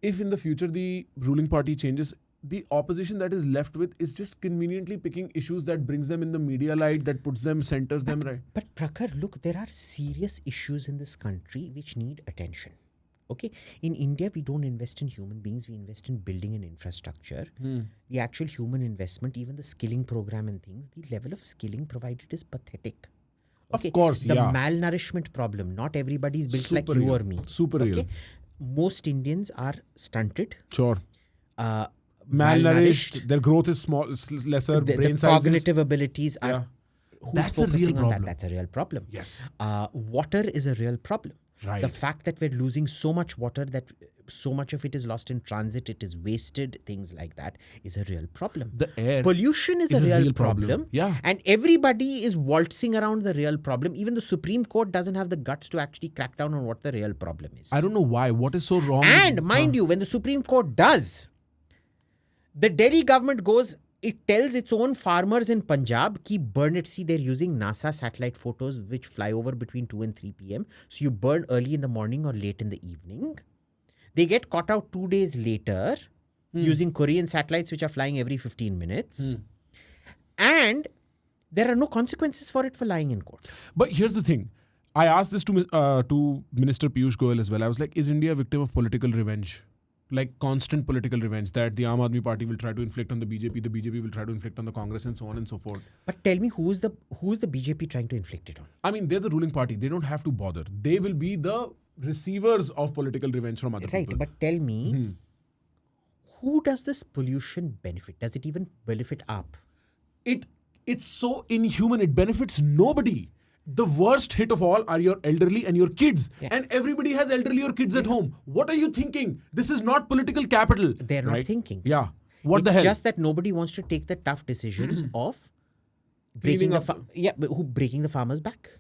If in the future the ruling party changes, the opposition that is left with is just conveniently picking issues that brings them in the media light, that puts them, centers them, right? But Prakhar, look, there are serious issues in this country which need attention. Okay, in India, we don't invest in human beings, we invest in building an infrastructure. The actual human investment, even the skilling program and things, the level of skilling provided is pathetic. Okay? Of course, the yeah. malnourishment problem, not everybody is built Super like you real. or me. Super okay? real. Most Indians are stunted. Sure. Uh, Malnourished, their growth is small, lesser, the brain sizes. cognitive abilities are. Yeah. Who's That's a real focusing on problem. that? That's a real problem. Yes. Water is a real problem. Right. The fact that we're losing so much water that so much of it is lost in transit, it is wasted, things like that is a real problem. The air Pollution is a real problem. Yeah. And everybody is waltzing around the real problem. Even the Supreme Court doesn't have the guts to actually crack down on what the real problem is. I don't know why. What is so wrong? And mind you, when the Supreme Court does, the Delhi government goes, it tells its own farmers in Punjab, keep burn it. See, they're using NASA satellite photos which fly over between 2 and 3 p.m. So you burn early in the morning or late in the evening. They get caught out 2 days later using Korean satellites which are flying every 15 minutes. And there are no consequences for it for lying in court. But here's the thing. I asked this to Minister Piyush Goyal as well. I was like, is India a victim of political revenge? Like constant political revenge that the Aam Aadmi Party will try to inflict on the BJP will try to inflict on the Congress, and so on and so forth. But tell me, who is the BJP trying to inflict it on? I mean, they're the ruling party. They don't have to bother. They will be the receivers of political revenge from other people. Right, but tell me, who does this pollution benefit? Does it even benefit up? It's so inhuman. It benefits nobody. The worst hit of all are your elderly and your kids. Yeah. And everybody has elderly or kids at home. What are you thinking? This is not political capital. They're not thinking. Yeah. What It's the hell? just that nobody wants to take the tough decisions of breaking breaking the farmer's back.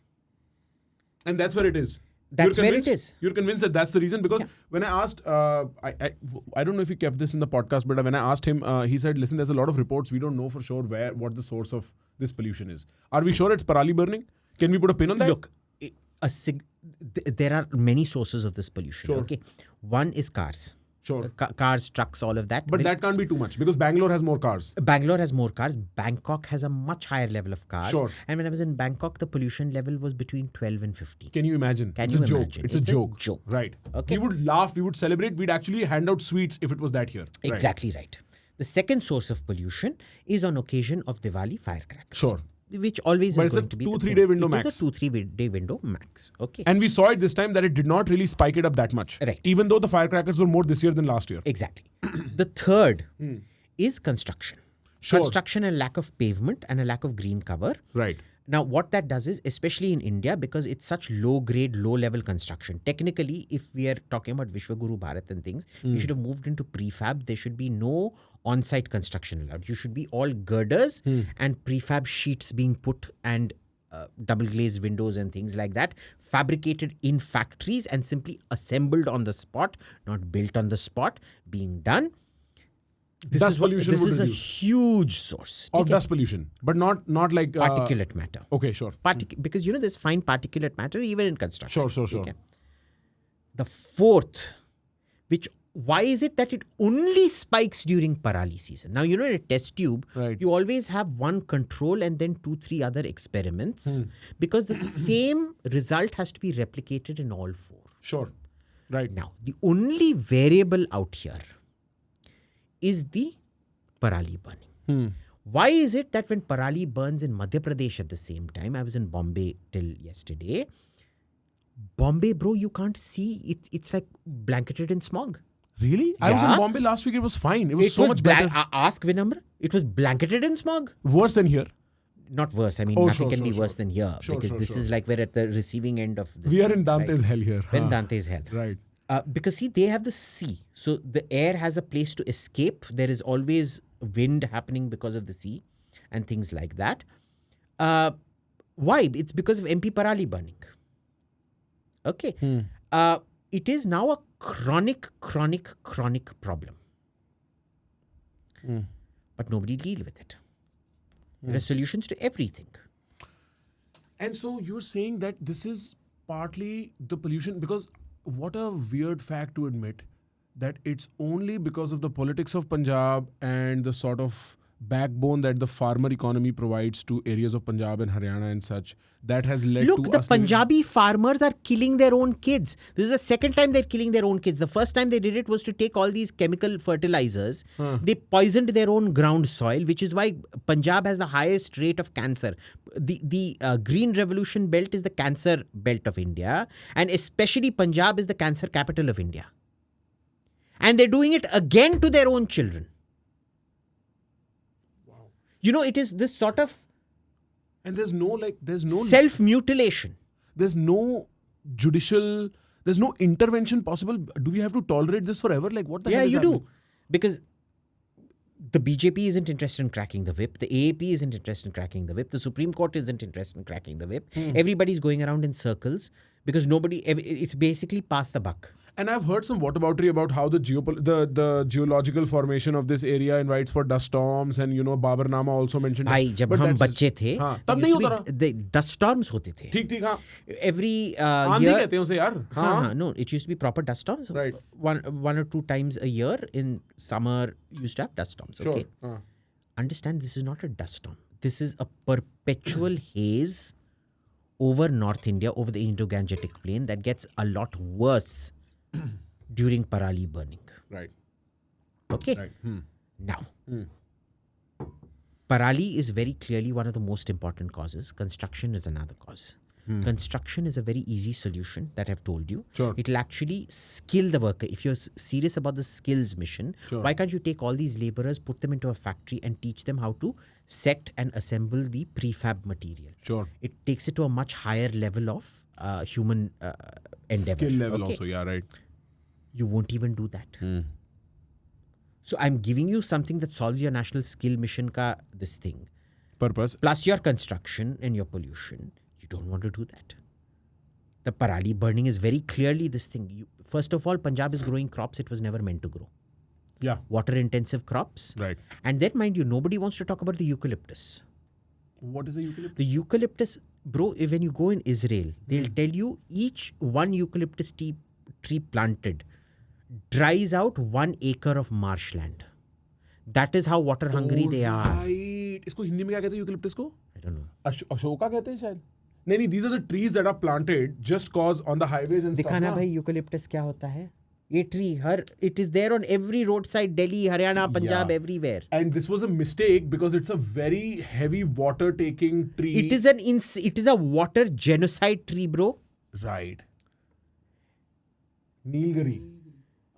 And that's where it is. That's where it is. You're convinced that that's the reason? Because when I asked, I don't know if he kept this in the podcast, but when I asked him, he said, listen, there's a lot of reports. We don't know for sure what the source of this pollution is. Are we sure it's parali burning? Can we put a pin on that? Look, there are many sources of this pollution. Sure. Okay, one is cars. Sure. Cars, trucks, all of that. But that can't be too much because Bangalore has more cars. Bangalore has more cars. Bangkok has a much higher level of cars. Sure. And when I was in Bangkok, the pollution level was between 12 and 15. Can you imagine? Can It's you a joke. imagine? It's a joke. joke. Right. Okay. We would laugh. We would celebrate. We'd actually hand out sweets if it was that here. Right. Exactly right. The second source of pollution is on occasion of Diwali firecrackers. Sure. Which always But is it's going a to be 2-3 day window max. It is a 2-3 day window max. Okay. And we saw it this time that it did not really spike it up that much. Right. Even though the firecrackers were more this year than last year. Exactly. The third is construction. Sure. Construction and lack of pavement and a lack of green cover. Right. Now, what that does is, especially in India, because it's such low-grade, low-level construction, technically, if we are talking about Vishwaguru Bharat and things, we should have moved into prefab. There should be no on-site construction allowed. You should be all girders and prefab sheets being put and double-glazed windows and things like that, fabricated in factories and simply assembled on the spot, not built on the spot, being done. This pollution is would a reduce. huge source Of dust pollution. But not like... particulate matter. Okay, sure. Because there's fine particulate matter even in construction. Sure. Okay. The fourth, why is it that it only spikes during parali season? Now, in a test tube, you always have one control and then 2-3 other experiments because the same result has to be replicated in all 4. Sure. Right. Now, the only variable out here is the parali burning. Why is it that when parali burns in Madhya Pradesh at the same time, I was in Bombay till yesterday, Bombay, bro, you can't see it. It's like blanketed in smog. Really? I was in Bombay last week. It was fine. It was so much better. Ask Vinamra. It was blanketed in smog. Worse than here. not worse. I mean, Oh, nothing sure, can be sure, worse sure. than here Sure, because sure, this sure. is like we're at the receiving end of this. We are thing, in Dante's right? hell here. We're in Huh. Dante's hell. Right. Because see, they have the sea. So the air has a place to escape. There is always wind happening because of the sea and things like that. Why? It's because of MP Parali burning. Okay. It is now a chronic problem. But nobody deal with it. There are solutions to everything. And so you're saying that this is partly the pollution, because what a weird fact to admit that it's only because of the politics of Punjab and the sort of backbone that the farmer economy provides to areas of Punjab and Haryana and such that has led Look, to the us living- Punjabi farmers are killing their own kids. This is the second time they're killing their own kids. The first time they did it was to take all these chemical fertilizers. They poisoned their own ground soil, which is why Punjab has the highest rate of cancer. The Green Revolution belt is the cancer belt of India, and especially Punjab is the cancer capital of India. And they're doing it again to their own children. You know, it is this sort of and there's no self-mutilation. there's no judicial, there's no intervention possible. Do we have to tolerate this forever? Like, what the Yeah, hell is you happening? do. Because the BJP isn't interested in cracking the whip. The AAP isn't interested in cracking the whip. The Supreme Court isn't interested in cracking the whip. Everybody's going around in circles because it's basically pass the buck. And I've heard some whataboutery about how the geological formation of this area invites for dust storms, and Babarnama also mentioned. भाई जब But हम that's बच्चे थे तब नहीं होता रहा। the dust storms होते थे. ठीक हाँ Every आंधी year, कहते हैं उसे यार। हाँ, no, it used to be proper dust storms. Right. One or two times a year in summer used to have dust storms. Sure. Okay. Understand, this is not a dust storm. This is a perpetual haze over North India, over the Indo-Gangetic plain that gets a lot worse during Parali burning. Right. Okay. Right. Now, Parali is very clearly one of the most important causes. Construction is another cause. Construction is a very easy solution that I've told you. Sure. It will actually skill the worker. If you're serious about the skills mission, why can't you take all these laborers, put them into a factory and teach them how to set and assemble the prefab material? Sure. It takes it to a much higher level of human endeavor. Skill level Okay? also, yeah, right. You won't even do that. So I'm giving you something that solves your national skill mission ka this thing. Purpose. Plus your construction and your pollution. You don't want to do that. The Parali burning is very clearly this thing. First of all, Punjab is growing crops it was never meant to grow. Yeah. Water intensive crops. Right. And then mind you, nobody wants to talk about the eucalyptus. What is a eucalyptus? The eucalyptus, bro, when you go in Israel, they'll tell you each one eucalyptus tree planted dries out 1 acre of marshland. That is how water hungry they are. Right. इसको हिंदी में क्या कहते हैं eucalyptus को? I don't know. Ashoka कहते हैं शायद. नहीं, these are the trees that are planted just cause on the highways and stuff. दिखाना भाई eucalyptus क्या होता है? ये tree, it is there on every roadside, Delhi, Haryana, Punjab, Yeah. everywhere. And this was a mistake because it's a very heavy water taking tree. It is a water genocide tree, bro. Right. Nilgiri.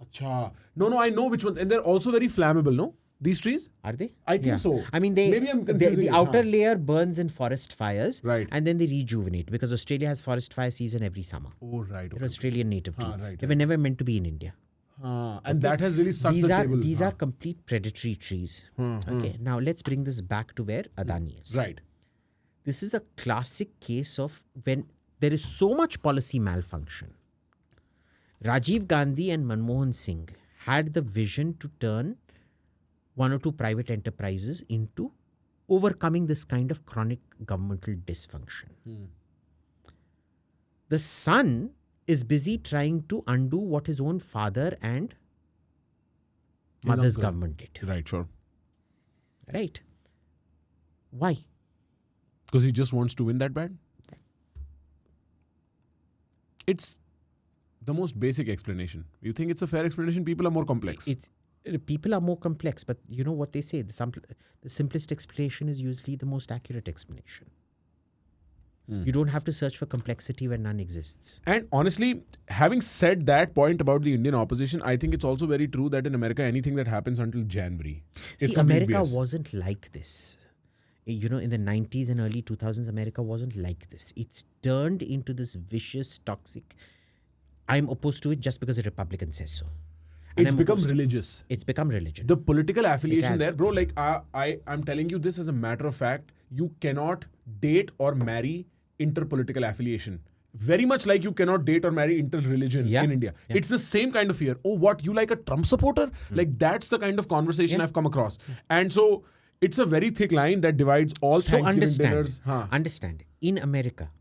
Acha. No, I know which ones. And they're also very flammable, no? These trees? Are they? I think so. I mean, Maybe I'm confusing the it, outer huh? layer burns in forest fires. Right. And then they rejuvenate because Australia has forest fire season every summer. Oh, right. They're Australian native trees. right, They were never meant to be in India. And that has really sucked the table. These are complete predatory trees. Okay, now let's bring this back to where Adani is. Right. This is a classic case of when there is so much policy malfunction. Rajiv Gandhi and Manmohan Singh had the vision to turn one or two private enterprises into overcoming this kind of chronic governmental dysfunction. The son is busy trying to undo what his own father and mother's uncle. government did. Right, sure. Right? Why? Because he just wants to win that bad? It's the most basic explanation. You think it's a fair explanation? People are more complex. People are more complex, but you know what they say, the simplest explanation is usually the most accurate explanation. You don't have to search for complexity where none exists. And honestly, having said that point about the Indian opposition, I think it's also very true that in America, anything that happens until January is See, complete America BS. wasn't like this. in the 90s and early 2000s, America wasn't like this. It's turned into this vicious, toxic. I'm opposed to it just because the Republican says so. And It's I'm become opposed to it. religious. It's become religion. The political affiliation has. there, bro, like I'm telling you this as a matter of fact, you cannot date or marry inter-political affiliation. Very much like you cannot date or marry inter-religion in India. Yeah. It's the same kind of fear. Oh, what? You like a Trump supporter? Like that's the kind of conversation I've come across. And so it's a very thick line that divides all Thanksgiving dinners. Understand. In America,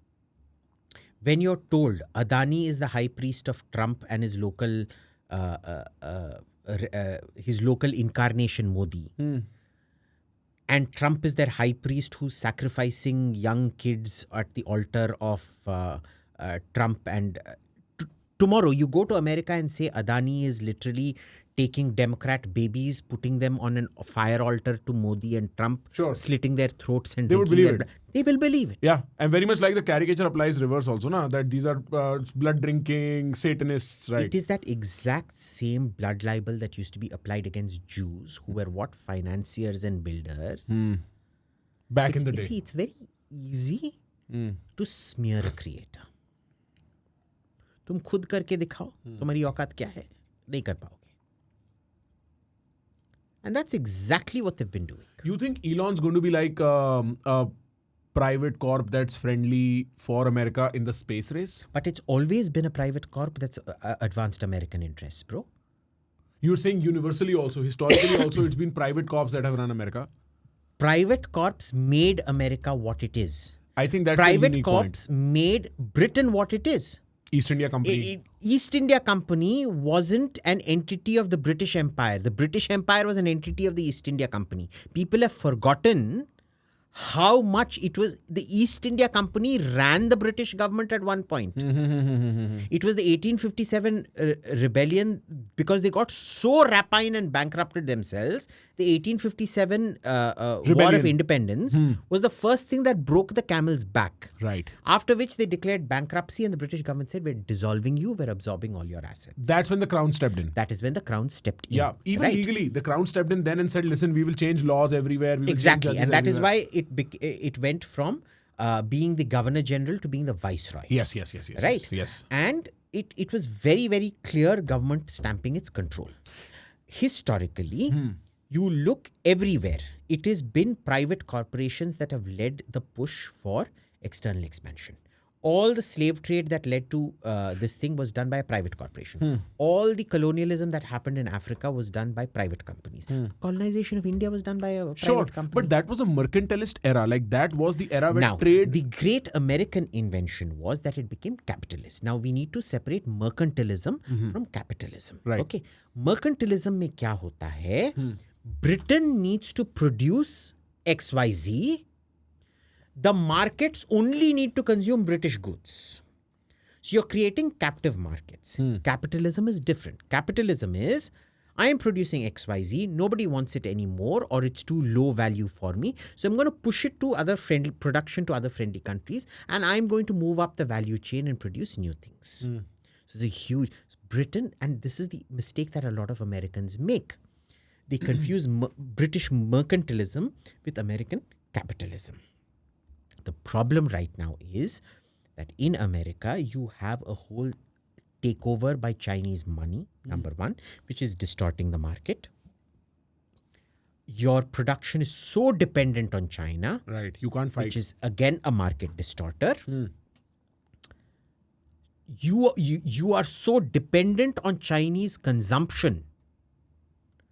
when you're told Adani is the high priest of Trump and his local incarnation Modi, and Trump is their high priest who's sacrificing young kids at the altar of Trump, and tomorrow you go to America and say Adani is literally taking Democrat babies, putting them on a fire altar to Modi and Trump, slitting their throats and they would believe it. They will believe it. Yeah, and very much like the caricature applies reverse also, na? That these are blood drinking Satanists, right? It is that exact same blood libel that used to be applied against Jews who were financiers and builders. Back in the day. See, it's very easy to smear a creator. तुम खुद करके दिखाओ तुम्हारी औकात क्या है, नहीं कर पाओगे. And that's exactly what they've been doing. You think Elon's going to be like a private corp that's friendly for America in the space race? But it's always been a private corp that's advanced American interests, bro. You're saying universally also, historically also, it's been private corps that have run America? Private corps made America what it is. I think that's private a unique corps made Britain what it is. East India Company. East India Company wasn't an entity of the British Empire. The British Empire was an entity of the East India Company. People have forgotten how much it was. The East India Company ran the British government at one point. It was the 1857 rebellion, because they got so rapine and bankrupted themselves. The 1857 War of Independence was the first thing that broke the camel's back. Right. After which they declared bankruptcy and the British government said, we're dissolving you, we're absorbing all your assets. That's when the Crown stepped in. That is when the Crown stepped in. Yeah, even legally, the Crown stepped in then and said, listen, we will change laws everywhere. We will exactly, and that everywhere. is why it went from being the Governor General to being the Viceroy. Yes. Right? Yes. And it was very, very clear government stamping its control. Historically, you look everywhere. It has been private corporations that have led the push for external expansion. All the slave trade that led to this thing was done by a private corporation. All the colonialism that happened in Africa was done by private companies. Colonization of India was done by a private company. But that was a mercantilist era. Like that was the era where trade... The great American invention was that it became capitalist. Now we need to separate mercantilism from capitalism. Right. Okay. Mercantilism mein kya hota hai? Britain needs to produce XYZ. The markets only need to consume British goods. So you're creating captive markets. Capitalism is different. Capitalism is, I am producing XYZ, nobody wants it anymore, or it's too low value for me. So I'm going to push it to other friendly production to other friendly countries, and I'm going to move up the value chain and produce new things. So it's a huge Britain, and this is the mistake that a lot of Americans make. They confuse British mercantilism with American capitalism. The problem right now is that in America, you have a whole takeover by Chinese money, number one, which is distorting the market. Your production is so dependent on China. Right, you can't fight. Which is, again, a market distorter. You are so dependent on Chinese consumption.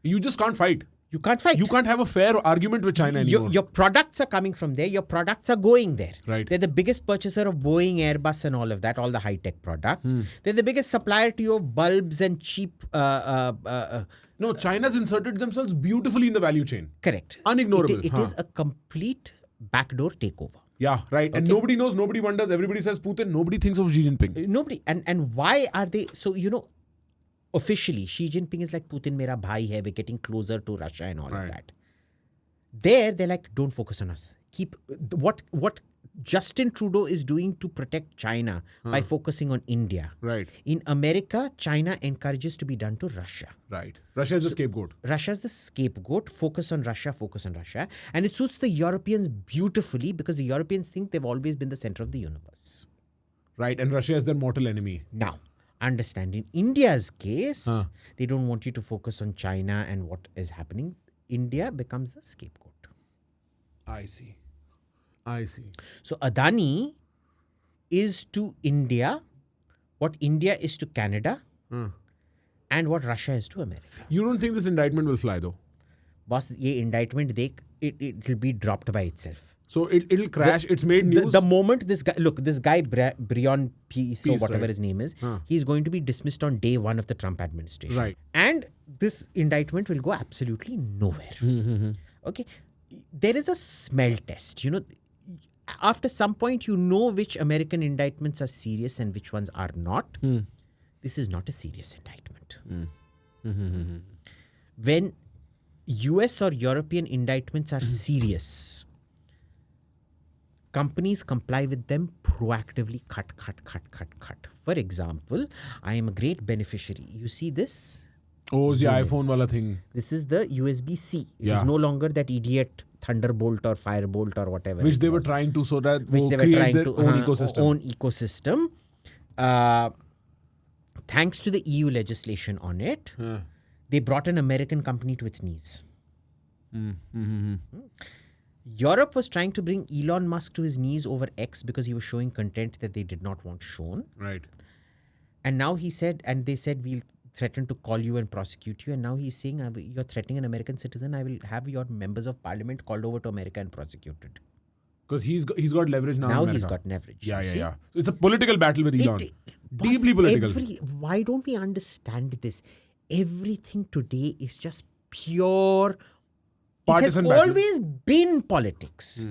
You just can't fight. You can't fight. You can't have a fair argument with China anymore. Your products are coming from there. Your products are going there. Right. They're the biggest purchaser of Boeing, Airbus and all of that, all the high-tech products. They're the biggest supplier to your bulbs and cheap... No, China's inserted themselves beautifully in the value chain. Correct. Unignorable. It is a complete backdoor takeover. Yeah, right. Okay. And nobody knows, nobody wonders. Everybody says Putin. Nobody thinks of Xi Jinping. Nobody. And why are they... So, officially, Xi Jinping is like, Putin mera bhai hai, we're getting closer to Russia and all of that. There, they're like, don't focus on us. Keep what Justin Trudeau is doing to protect China by focusing on India. Right. In America, China encourages to be done to Russia. Right. Russia is the scapegoat. Russia's the scapegoat. Focus on Russia, focus on Russia. And it suits the Europeans beautifully because the Europeans think they've always been the center of the universe. Right. And Russia is their mortal enemy. Now, understand, in India's case, they don't want you to focus on China and what is happening. India becomes the scapegoat. I see. So Adani is to India what India is to Canada and what Russia is to America. You don't think this indictment will fly though? Boss, ye indictment, it will be dropped by itself. So it'll crash. It's made news. The moment this guy, Brion Peace or whatever his name is, he's going to be dismissed on day one of the Trump administration. Right. And this indictment will go absolutely nowhere. Okay. There is a smell test. After some point, which American indictments are serious and which ones are not. This is not a serious indictment. When US or European indictments are serious, companies comply with them proactively, cut. For example, I am a great beneficiary. You see this? Oh, the iPhone wala thing. This is the USB-C. It is no longer that idiot Thunderbolt or Firebolt or whatever. Which they were trying to, so that which they were create trying their to own ecosystem. Thanks to the EU legislation on it, they brought an American company to its knees. Europe was trying to bring Elon Musk to his knees over X because he was showing content that they did not want shown. Right. And now they said, we'll threaten to call you and prosecute you. And now he's saying, you're threatening an American citizen. I will have your members of parliament called over to America and prosecuted. Because he's got leverage now. Now he's got leverage. Yeah. So it's a political battle with Elon. Deeply political. Why don't we understand this? Everything today is just pure partisan battle. It has always been politics.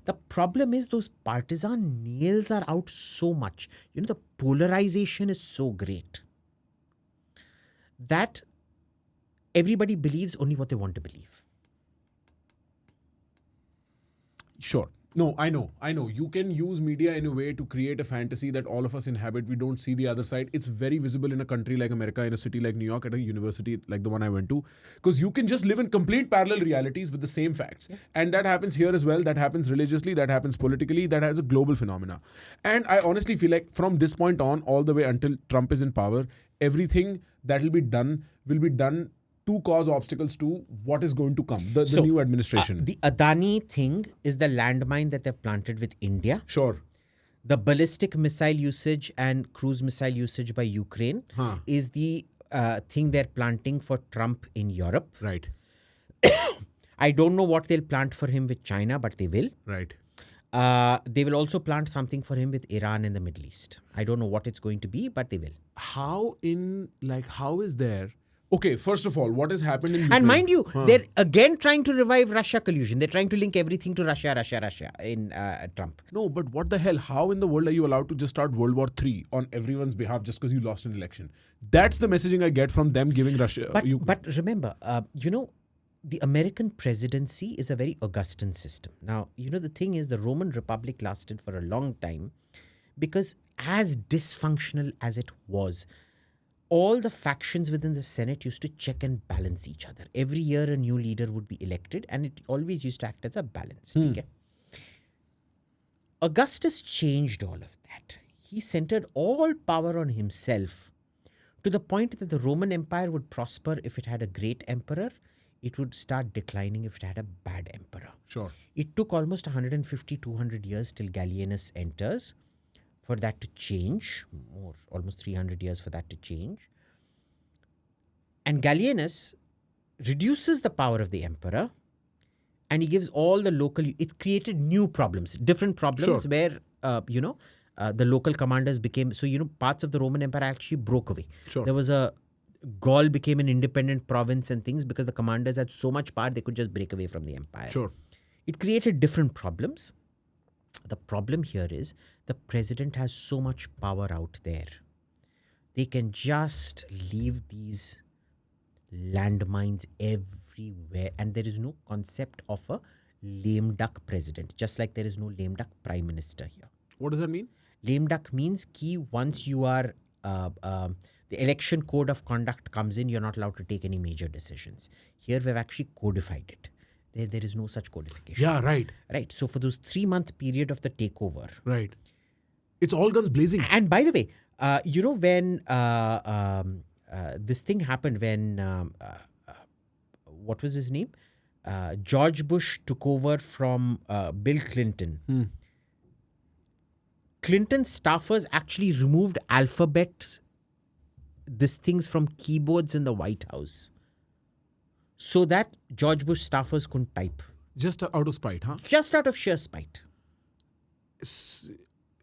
The problem is those partisan nails are out so much. The polarization is so great that everybody believes only what they want to believe. Sure. No, I know. You can use media in a way to create a fantasy that all of us inhabit. We don't see the other side. It's very visible in a country like America, in a city like New York, at a university like the one I went to. Because you can just live in complete parallel realities with the same facts. Yeah. And that happens here as well. That happens religiously. That happens politically. That has a global phenomena. And I honestly feel like from this point on, all the way until Trump is in power, everything that will be done to cause obstacles to what is going to come, the new administration. The Adani thing is the landmine that they've planted with India. Sure. The ballistic missile usage and cruise missile usage by Ukraine is the thing they're planting for Trump in Europe. Right. I don't know what they'll plant for him with China, but they will. Right. They will also plant something for him with Iran and the Middle East. I don't know what it's going to be, but they will. How is there... Okay, first of all, what has happened in Ukraine? And mind you, they're again trying to revive Russia collusion. They're trying to link everything to Russia in Trump. No, but what the hell? How in the world are you allowed to just start World War III on everyone's behalf just because you lost an election? That's the messaging I get from them giving Russia... But remember, the American presidency is a very Augustan system. Now, the thing is, the Roman Republic lasted for a long time because as dysfunctional as it was, all the factions within the Senate used to check and balance each other. Every year a new leader would be elected and it always used to act as a balance. Okay? Augustus changed all of that. He centered all power on himself to the point that the Roman Empire would prosper if it had a great emperor. It would start declining if it had a bad emperor. Sure. It took almost 150, 200 years till Gallienus enters for that to change, or almost 300 years for that to change. And Gallienus reduces the power of the emperor and he gives all the local... It created new problems, different problems where, the local commanders became... So, parts of the Roman Empire actually broke away. Sure. There was Gaul became an independent province and things because the commanders had so much power they could just break away from the empire. Sure. It created different problems. The problem here is the president has so much power out there. They can just leave these landmines everywhere and there is no concept of a lame duck president, just like there is no lame duck prime minister here. What does that mean? Lame duck means ki once you are the election code of conduct comes in, you're not allowed to take any major decisions. Here we've actually codified it. There is no such codification. Yeah, right. Right. So for those 3-month period of the takeover. Right. It's all guns blazing. And by the way, when this thing happened, when what was his name? George Bush took over from Bill Clinton. Clinton's staffers actually removed alphabets, these things from keyboards in the White House, so that George Bush staffers couldn't type. Just out of spite, huh? Just out of sheer spite. It's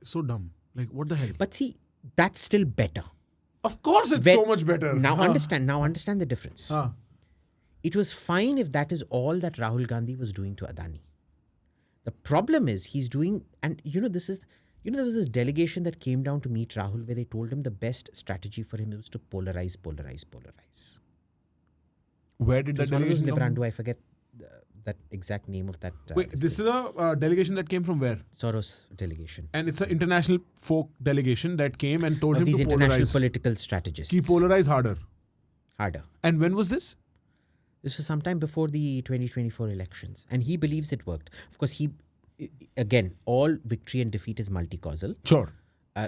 so dumb. Like, what the hell? But see, that's still better. Of course it's so much better. Now understand the difference. Huh. It was fine if that is all that Rahul Gandhi was doing to Adani. The problem is he's doing, and there was this delegation that came down to meet Rahul where they told him the best strategy for him was to polarize. Where did that delegation come from? I forget that exact name of that. Wait, this is a delegation that came from where? Soros delegation. And it's an international folk delegation that came and told him these to international polarize. political strategists. He polarize harder. And when was this? This was sometime before the 2024 elections. And he believes it worked. Of course, again, all victory and defeat is multi-causal. Sure.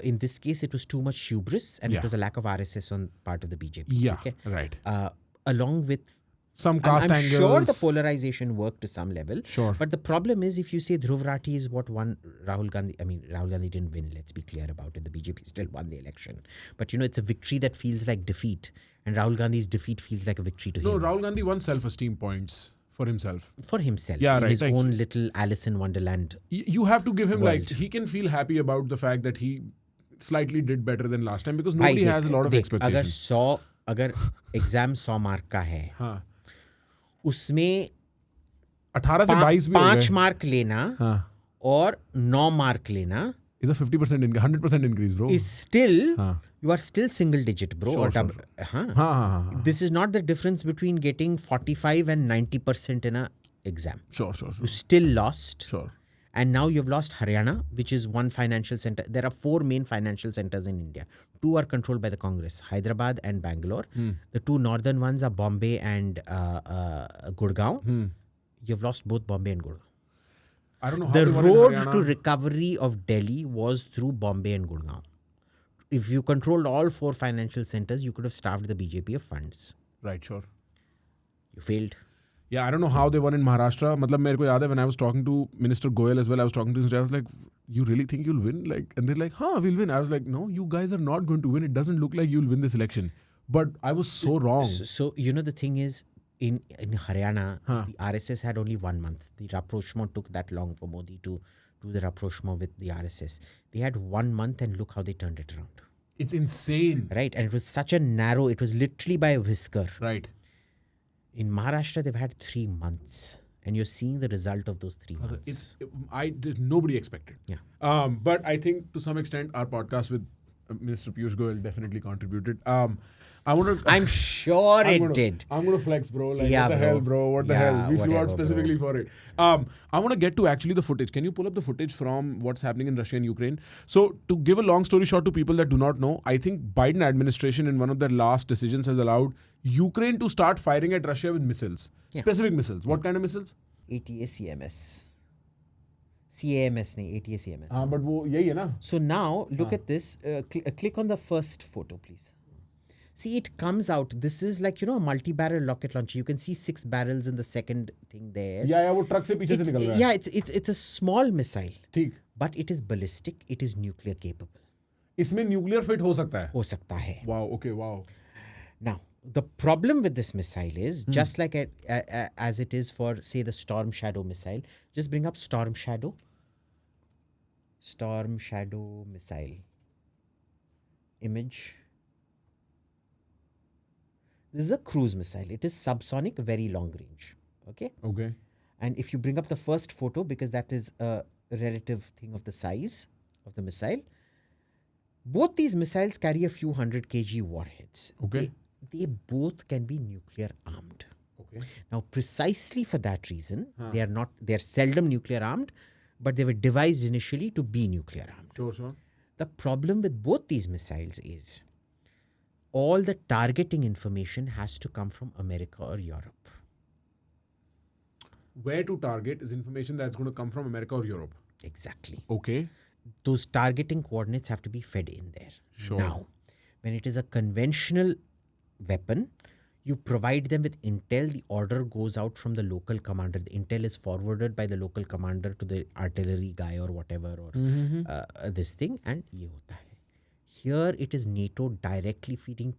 In this case, it was too much hubris and it was a lack of RSS on part of the BJP. Yeah, okay? right. Along with some caste I'm angles. sure the polarization worked to some level. Sure. But the problem is if you say Dhruv Rathi is what won Rahul Gandhi. I mean, Rahul Gandhi didn't win. Let's be clear about it. The BJP still won the election. But it's a victory that feels like defeat. And Rahul Gandhi's defeat feels like a victory to him. No, Rahul Gandhi won self-esteem points for himself. For himself. Yeah, in right. his own little Alice in Wonderland. You have to give him world. he can feel happy about the fact that he slightly did better than last time because nobody has a lot of expectations. अगर exam 100 mark का है हाँ. उसमें 18 से 22 भी 5 mark लेना और 9 mark लेना is a 50% 100% increase, bro. Is still you are still single digit, bro. Sure. This is not the difference between getting 45 and 90% in a exam. Sure. You still lost. Sure. And now you've lost Haryana, which is one financial center. There are 4 main financial centers in India. 2 are controlled by the Congress, Hyderabad and Bangalore. The 2 northern ones are Bombay and Gurgaon. You've lost both Bombay and Gurgaon. I don't know how the they won in road Haryana. to recovery of Delhi was through Bombay and Gurgaon. If you controlled all 4 financial centers, you could have starved the BJP of funds. Right, sure. You failed. Yeah, I don't know how they won in Maharashtra. Matlab, mere ko yaad hai, when I was talking to Minister Goyal as well, I was talking to him, I was like, you really think you'll win? And they're like, we'll win. I was like, no, you guys are not going to win. It doesn't look like you'll win this election. But I was so wrong. So the thing is, in Haryana, the RSS had only 1 month. The rapprochement took that long for Modi to do the rapprochement with the RSS. They had 1 month and look how they turned it around. It's insane. Right. And it was such a narrow, it was literally by a whisker. Right. In Maharashtra, they've had 3 months. And you're seeing the result of those 3 months. Nobody expected. Yeah. But I think to some extent, our podcast with Minister Piyush Goyal definitely contributed. I'm sure it did. I'm going to flex, bro. What the bro. hell, bro? What the hell? We flew out specifically bro. for it. I want to get to actually the footage. Can you pull up the footage from what's happening in Russia and Ukraine? So to give a long story short to people that do not know, I think Biden administration in one of their last decisions has allowed Ukraine to start firing at Russia with missiles. Yeah. Specific missiles. What kind of missiles? ATACMS. CAMS nahi, ATACMS. But wo yahi hai na? So now, look at this. Click on the first photo, please. See, it comes out. This is like, a multi-barrel rocket launcher. You can see 6 barrels in the second thing there. Yeah, wo truck se piche se nikal raha hai. Yeah, it's a small missile. ठीक. But it is ballistic. It is nuclear capable. इसमें nuclear fit हो सकता है. हो सकता है. Wow, okay, wow. Now, the problem with this missile is, just like as it is for, say, the Storm Shadow missile, just bring up Storm Shadow. Storm Shadow missile. Image. This is a cruise missile. It is subsonic, very long range. Okay? Okay. And if you bring up the first photo, because that is a relative thing of the size of the missile, both these missiles carry a few 100 kg warheads. Okay. They both can be nuclear armed. Okay. Now, precisely for that reason, they are seldom nuclear armed, but they were devised initially to be nuclear armed. Sure. The problem with both these missiles is all the targeting information has to come from America or Europe. Where to target is information that's going to come from America or Europe. Exactly. Okay. Those targeting coordinates have to be fed in there. Sure. Now, when it is a conventional weapon, you provide them with intel. The order goes out from the local commander. The intel is forwarded by the local commander to the artillery guy or whatever, or this thing, and ye hota hai. Here it is NATO directly feeding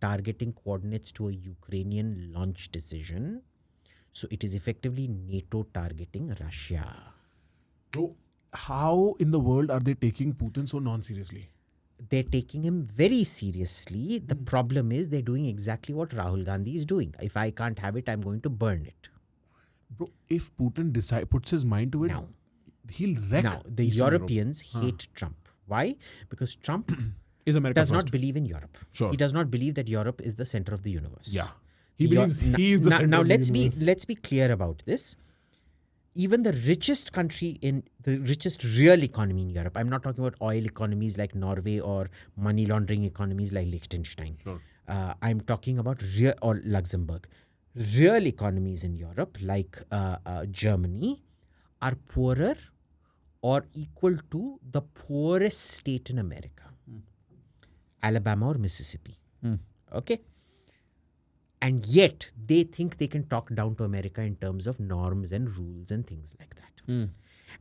targeting coordinates to a Ukrainian launch decision. So it is effectively NATO targeting Russia. Bro, how in the world are they taking Putin so non-seriously? They're taking him very seriously. The problem is they're doing exactly what Rahul Gandhi is doing. If I can't have it, I'm going to burn it. Bro, if Putin puts his mind to it, Now- he'll wreck Now, the Eastern Europe. Europeans hate Trump. Why? Because Trump Is America does first? not believe in Europe. Sure. He does not believe that Europe is the center of the universe. Yeah. He believes he is the center Now of the let's universe. be clear about this. Even the richest country in the richest real economy in Europe, I'm not talking about oil economies like Norway or money laundering economies like Liechtenstein. Sure. I'm talking about real, or Luxembourg. Real economies in Europe like Germany are poorer or equal to the poorest state in America. Alabama or Mississippi. Okay? And yet, they think they can talk down to America in terms of norms and rules and things like that.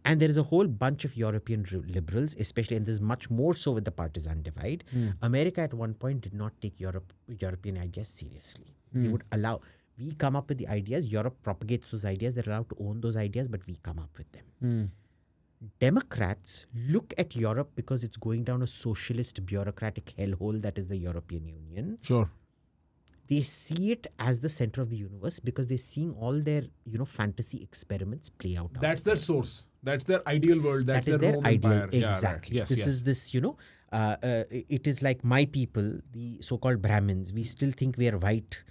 And there is a whole bunch of European liberals, especially, and there's much more so with the partisan divide. America at one point did not take European ideas seriously. They would allow, we come up with the ideas, Europe propagates those ideas, they're allowed to own those ideas, but we come up with them. Democrats look at Europe because it's going down a socialist bureaucratic hellhole that is the European Union. Sure. They see it as the center of the universe because they're seeing all their, fantasy experiments play out. That's their source. That's their ideal world. That's That is their Roman ideal. Empire. Yeah, right. Exactly. Yes, This yes. is this, it is like my people, the so-called Brahmins. We still think we are white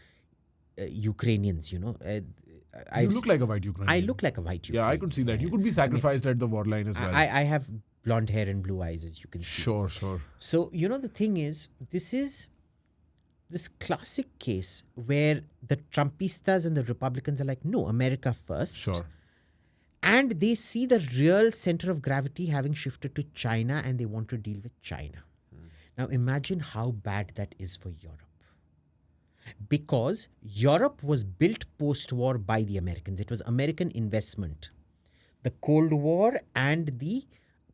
Ukrainians, You look like a white Ukrainian. I look like a white Ukrainian. Yeah, I could see that. You could be sacrificed at the war line as well. I have blonde hair and blue eyes, as you can see. Sure. So, the thing is, this is this classic case where the Trumpistas and the Republicans are like, no, America first. Sure. And they see the real center of gravity having shifted to China and they want to deal with China. Now, imagine how bad that is for Europe. Because Europe was built post-war by the Americans. It was American investment. The Cold War and the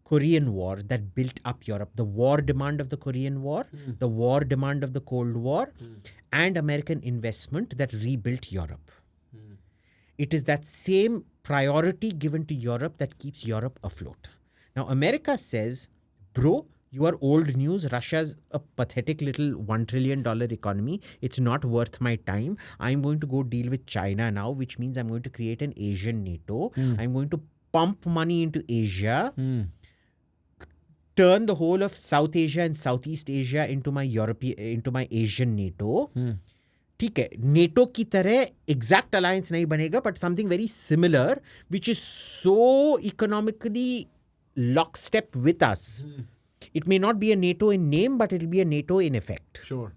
Korean War that built up Europe. The war demand of the Korean War, the war demand of the Cold War, and American investment that rebuilt Europe. It is that same priority given to Europe that keeps Europe afloat. Now, America says, bro, you are old news. Russia's a pathetic little $1 trillion economy. It's not worth my time. I'm going to go deal with China now, which means I'm going to create an Asian NATO. I'm going to pump money into Asia, turn the whole of South Asia and Southeast Asia into my Asian NATO. ठीक है, NATO की तरह exact alliance नहीं बनेगा, but something very similar, which is so economically lockstep with us. It may not be a NATO in name, but it will be a NATO in effect. Sure.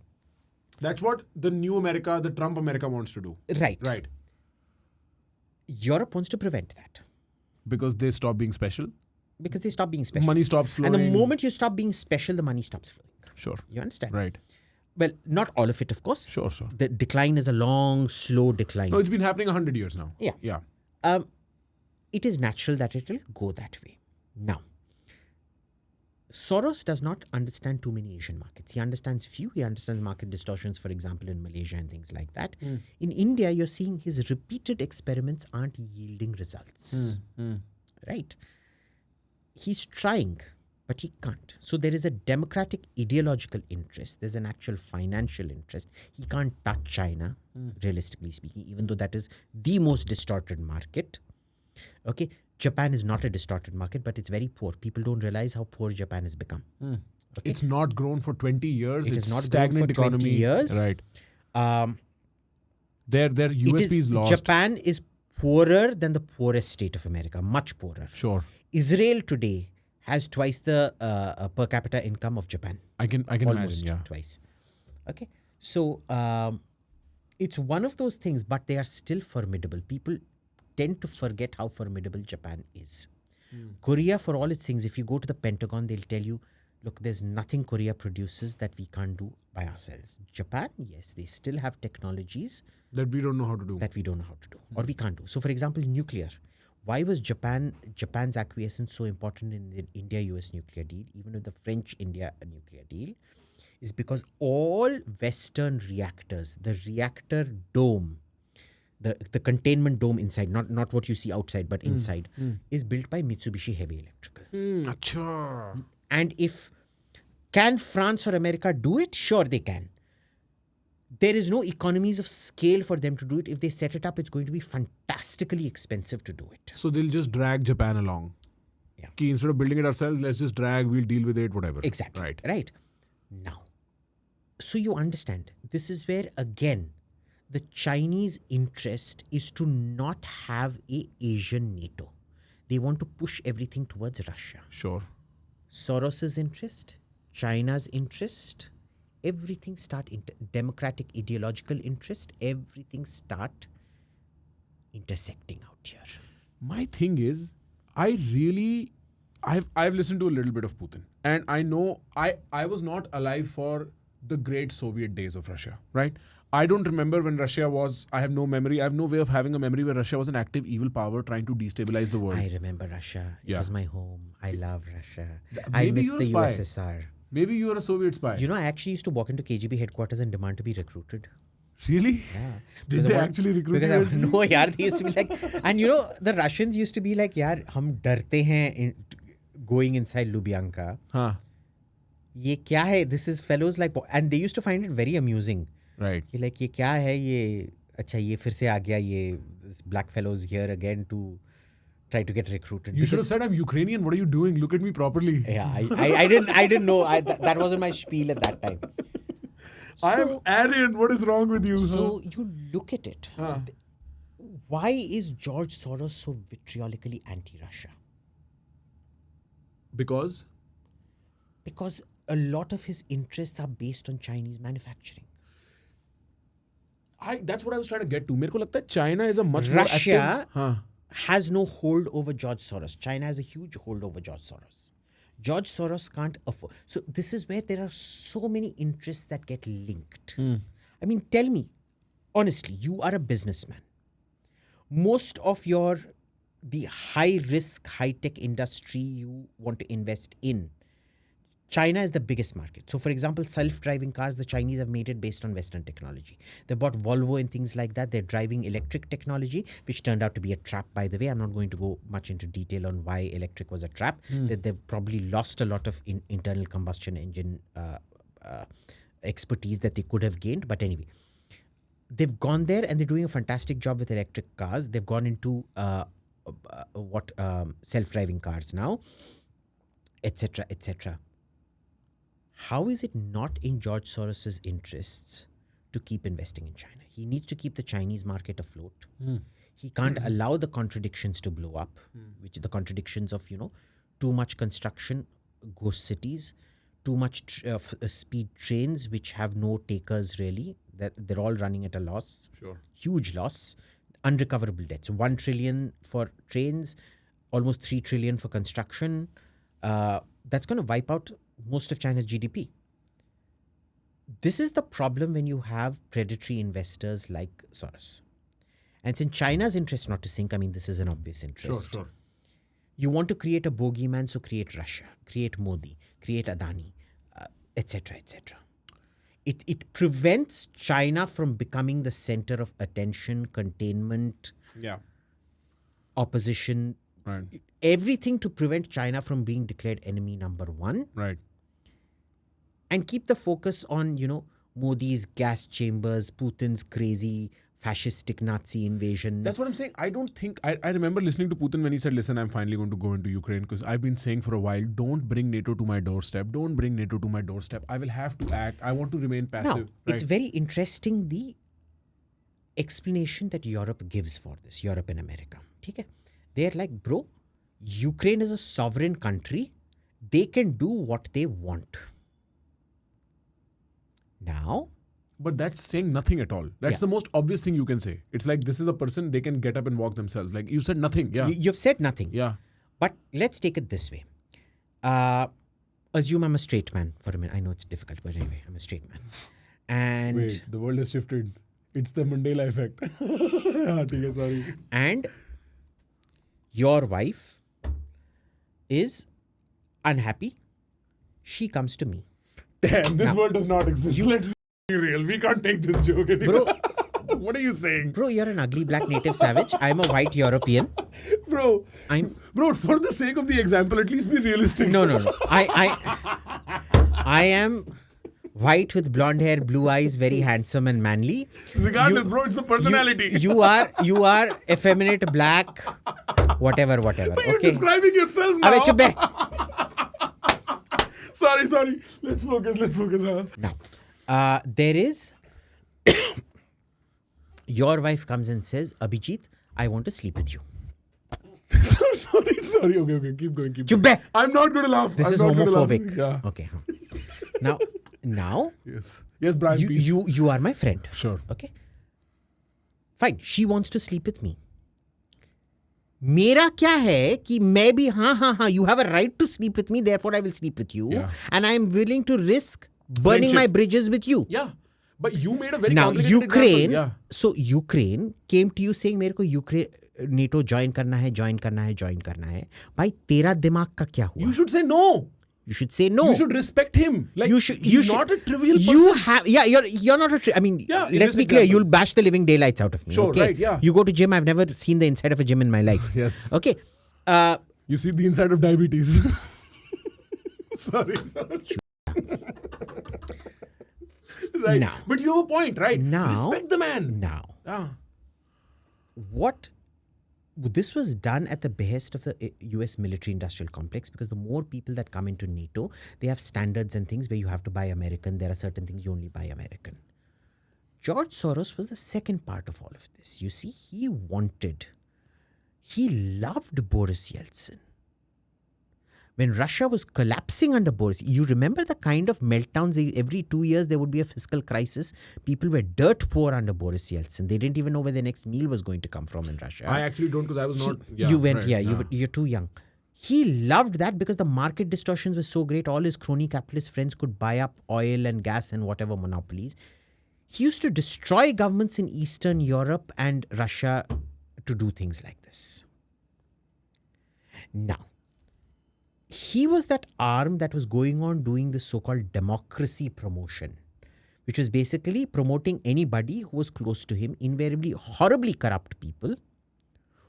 That's what the new America, the Trump America wants to do. Right. Right. Europe wants to prevent that. Because they stop being special. Because they stop being special. Money stops flowing. And the moment you stop being special, the money stops flowing. Sure. You understand? Right. Well, not all of it, of course. Sure. The decline is a long, slow decline. No, it's been happening 100 years now. Yeah. It is natural that it will go that way. Now, Soros does not understand too many Asian markets. He understands few. He understands market distortions, for example, in Malaysia and things like that. In India, you're seeing his repeated experiments aren't yielding results. Right? He's trying, but he can't. So there is a democratic ideological interest. There's an actual financial interest. He can't touch China, realistically speaking, even though that is the most distorted market. Okay? Japan is not a distorted market, but it's very poor. People don't realize how poor Japan has become. Okay? It's not grown for 20 years. It it's has not stagnant grown for 20 economy. years. Right. Their USP is lost. Japan is poorer than the poorest state of America, much poorer. Sure. Israel today has twice the per capita income of Japan. I can Almost imagine, yeah. twice. Okay. So it's one of those things, but they are still formidable. People tend to forget how formidable Japan is. Korea, for all its things, if you go to the Pentagon, they'll tell you, look, there's nothing Korea produces that we can't do by ourselves. Japan, yes, they still have technologies That we don't know how to do. that we don't know how to do or we can't do. So, for example, nuclear. Why was Japan's acquiescence so important in the India-US nuclear deal, even with the French-India nuclear deal? Is because all Western reactors, the reactor dome, the containment dome inside, not what you see outside, but inside, is built by Mitsubishi Heavy Electrical. Acha. And can France or America do it? Sure, they can. There is no economies of scale for them to do it. If they set it up, it's going to be fantastically expensive to do it. So they'll just drag Japan along. Yeah. Ki instead of building it ourselves, let's just drag, we'll deal with it, whatever. Exactly. Right. Now, so you understand, this is where, again, the Chinese interest is to not have a Asian NATO. They want to push everything towards Russia. Sure. Soros's interest, China's interest, everything democratic ideological interest, everything start intersecting out here. My thing is, I've listened to a little bit of Putin, and I know I was not alive for the great Soviet days of Russia, right? I don't remember when Russia was, I have no memory, I have no way of having a memory where Russia was an active evil power trying to destabilize the world. I remember Russia. It Yeah. was my home. I love Russia. I Maybe miss you're the a spy. USSR. Maybe you were a Soviet spy. You know, I actually used to walk into KGB headquarters and demand to be recruited. Really? Yeah. Did Because they I want- actually recruit because you? I, actually? no, yaar, they used to be like, and you know, the Russians used to be like, yaar, hum darte hain going inside Lubyanka. Huh. Ye kya hai? This is fellows like, and they used to find it very amusing. Right. कि like ये क्या है ये अच्छा ये फिर से आ गया ये black fellows here again to try to get recruited. You should have Because- said, I'm Ukrainian. What are you doing? Look at me properly. Yeah, I didn't know. That wasn't my spiel at that time. I'm Aryan. What is wrong with you? So you look at it. Why is George Soros so vitriolically anti-Russia? Because? Because a lot of his interests are based on Chinese manufacturing. That's what I was trying to get to. मेरे को लगता है China is a much more Russia active. Huh. has no hold over George Soros. China has a huge hold over George Soros. George Soros can't afford. So this is where there are so many interests that get linked. I mean, tell me, honestly, you are a businessman. Most of the high risk, high tech industry you want to invest in, China is the biggest market. So, for example, self-driving cars, the Chinese have made it based on Western technology. They bought Volvo and things like that. They're driving electric technology, which turned out to be a trap, by the way. I'm not going to go much into detail on why electric was a trap. They've probably lost a lot of internal combustion engine expertise that they could have gained. But anyway, they've gone there and they're doing a fantastic job with electric cars. They've gone into self-driving cars now, etc., etc. How is it not in George Soros's interests to keep investing in China? He needs to keep the Chinese market afloat. He can't allow the contradictions to blow up, which are the contradictions of, too much construction, ghost cities, too much speed trains, which have no takers really. They're all running at a loss. Sure. Huge loss. Unrecoverable debts. 1 trillion for trains, almost 3 trillion for construction. That's going to wipe out most of China's GDP. This is the problem when you have predatory investors like Soros. And it's in China's interest not to sink. I mean, this is an obvious interest. Sure. You want to create a bogeyman, so create Russia, create Modi, create Adani, etc., etc. It prevents China from becoming the center of attention, containment, Yeah. opposition, Right. everything to prevent China from being declared enemy number one. Right. And keep the focus on, Modi's gas chambers, Putin's crazy fascistic Nazi invasion. That's what I'm saying. I don't think... I remember listening to Putin when he said, listen, I'm finally going to go into Ukraine because I've been saying for a while, don't bring NATO to my doorstep. Don't bring NATO to my doorstep. I will have to act. I want to remain passive. Now, it's very interesting, the explanation that Europe gives for this, Europe and America. Okay? They're like, bro, Ukraine is a sovereign country. They can do what they want. Now, But that's saying nothing at all. That's the most obvious thing you can say. It's like, this is a person, they can get up and walk themselves. Like, you said nothing. Yeah. you've said nothing. Yeah. But let's take it this way. Assume I'm a straight man for a minute. I know it's difficult, but anyway, I'm a straight man. And Wait, the world has shifted. It's the Mandela effect. Yeah, sorry. And your wife is unhappy. She comes to me. Damn, this world does not exist. Let's be real. We can't take this joke anymore. Bro, what are you saying? Bro, you're an ugly black native savage. I'm a white European. Bro, Bro, for the sake of the example, at least be realistic. No. I am white with blonde hair, blue eyes, very handsome and manly. Regardless, bro, it's a personality. You are effeminate, black, whatever. But you're Okay. describing yourself now. Abhi, chup hai. Sorry. Let's focus. Now, there is... Your wife comes and says, Abhijit, I want to sleep with you. Sorry. Okay. Keep going. Chup hai. I'm not going to laugh. This I'm is not gonna laugh. homophobic. Yeah. Okay. Now, Yes, Brian, please. you are my friend. Sure. Okay. Fine. She wants to sleep with me. मेरा क्या है कि मैं भी हाँ, you have a right to sleep with me, therefore I will sleep with you. Yeah. And I am willing to risk burning Friendship. my bridges with you. Yeah. But you made a very Now, complicated Ukraine, example. Yeah. so Ukraine came to you saying मेरे को Ukraine NATO join करना है. भाई तेरा दिमाग का क्या हुआ? You should say no. You should say no. You should respect him. Like, he's not a trivial person. You have, you're not a. I mean, Yeah, in let's this be clear. example. You'll bash the living daylights out of me. Sure, okay? right, yeah. You go to gym. I've never seen the inside of a gym in my life. Yes. Okay. You see the inside of diabetes. Sorry. Right. Now. But you have a point, right? Now. Respect the man. Now, Ah. what? This was done at the behest of the US military-industrial complex, because the more people that come into NATO, they have standards and things where you have to buy American. There are certain things you only buy American. George Soros was the second part of all of this. You see, he loved Boris Yeltsin. When Russia was collapsing under Boris, you remember the kind of meltdowns, every 2 years there would be a fiscal crisis. People were dirt poor under Boris Yeltsin. They didn't even know where the next meal was going to come from in Russia. I actually don't, because I was not. You're too young. He loved that because the market distortions were so great. All his crony capitalist friends could buy up oil and gas and whatever monopolies. He used to destroy governments in Eastern Europe and Russia to do things like this. Now, he was that arm that was going on doing the so-called democracy promotion, which was basically promoting anybody who was close to him, invariably horribly corrupt people,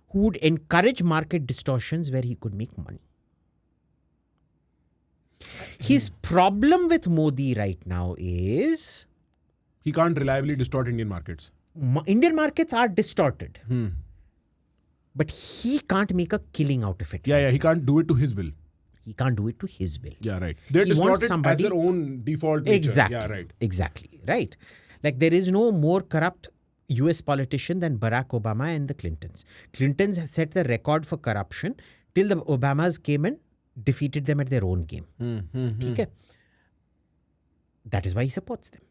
who would encourage market distortions where he could make money. His problem with Modi right now is... He can't reliably distort Indian markets. Indian markets are distorted. But he can't make a killing out of it. Yeah, he can't do it to his will. He can't do it to his will. Yeah, right. They're He wants distorted as their own default nature. Exactly. Yeah, right. Exactly. Right. Like there is no more corrupt US politician than Barack Obama and the Clintons. Clintons have set the record for corruption till the Obamas came and defeated them at their own game. Okay. That is why he supports them.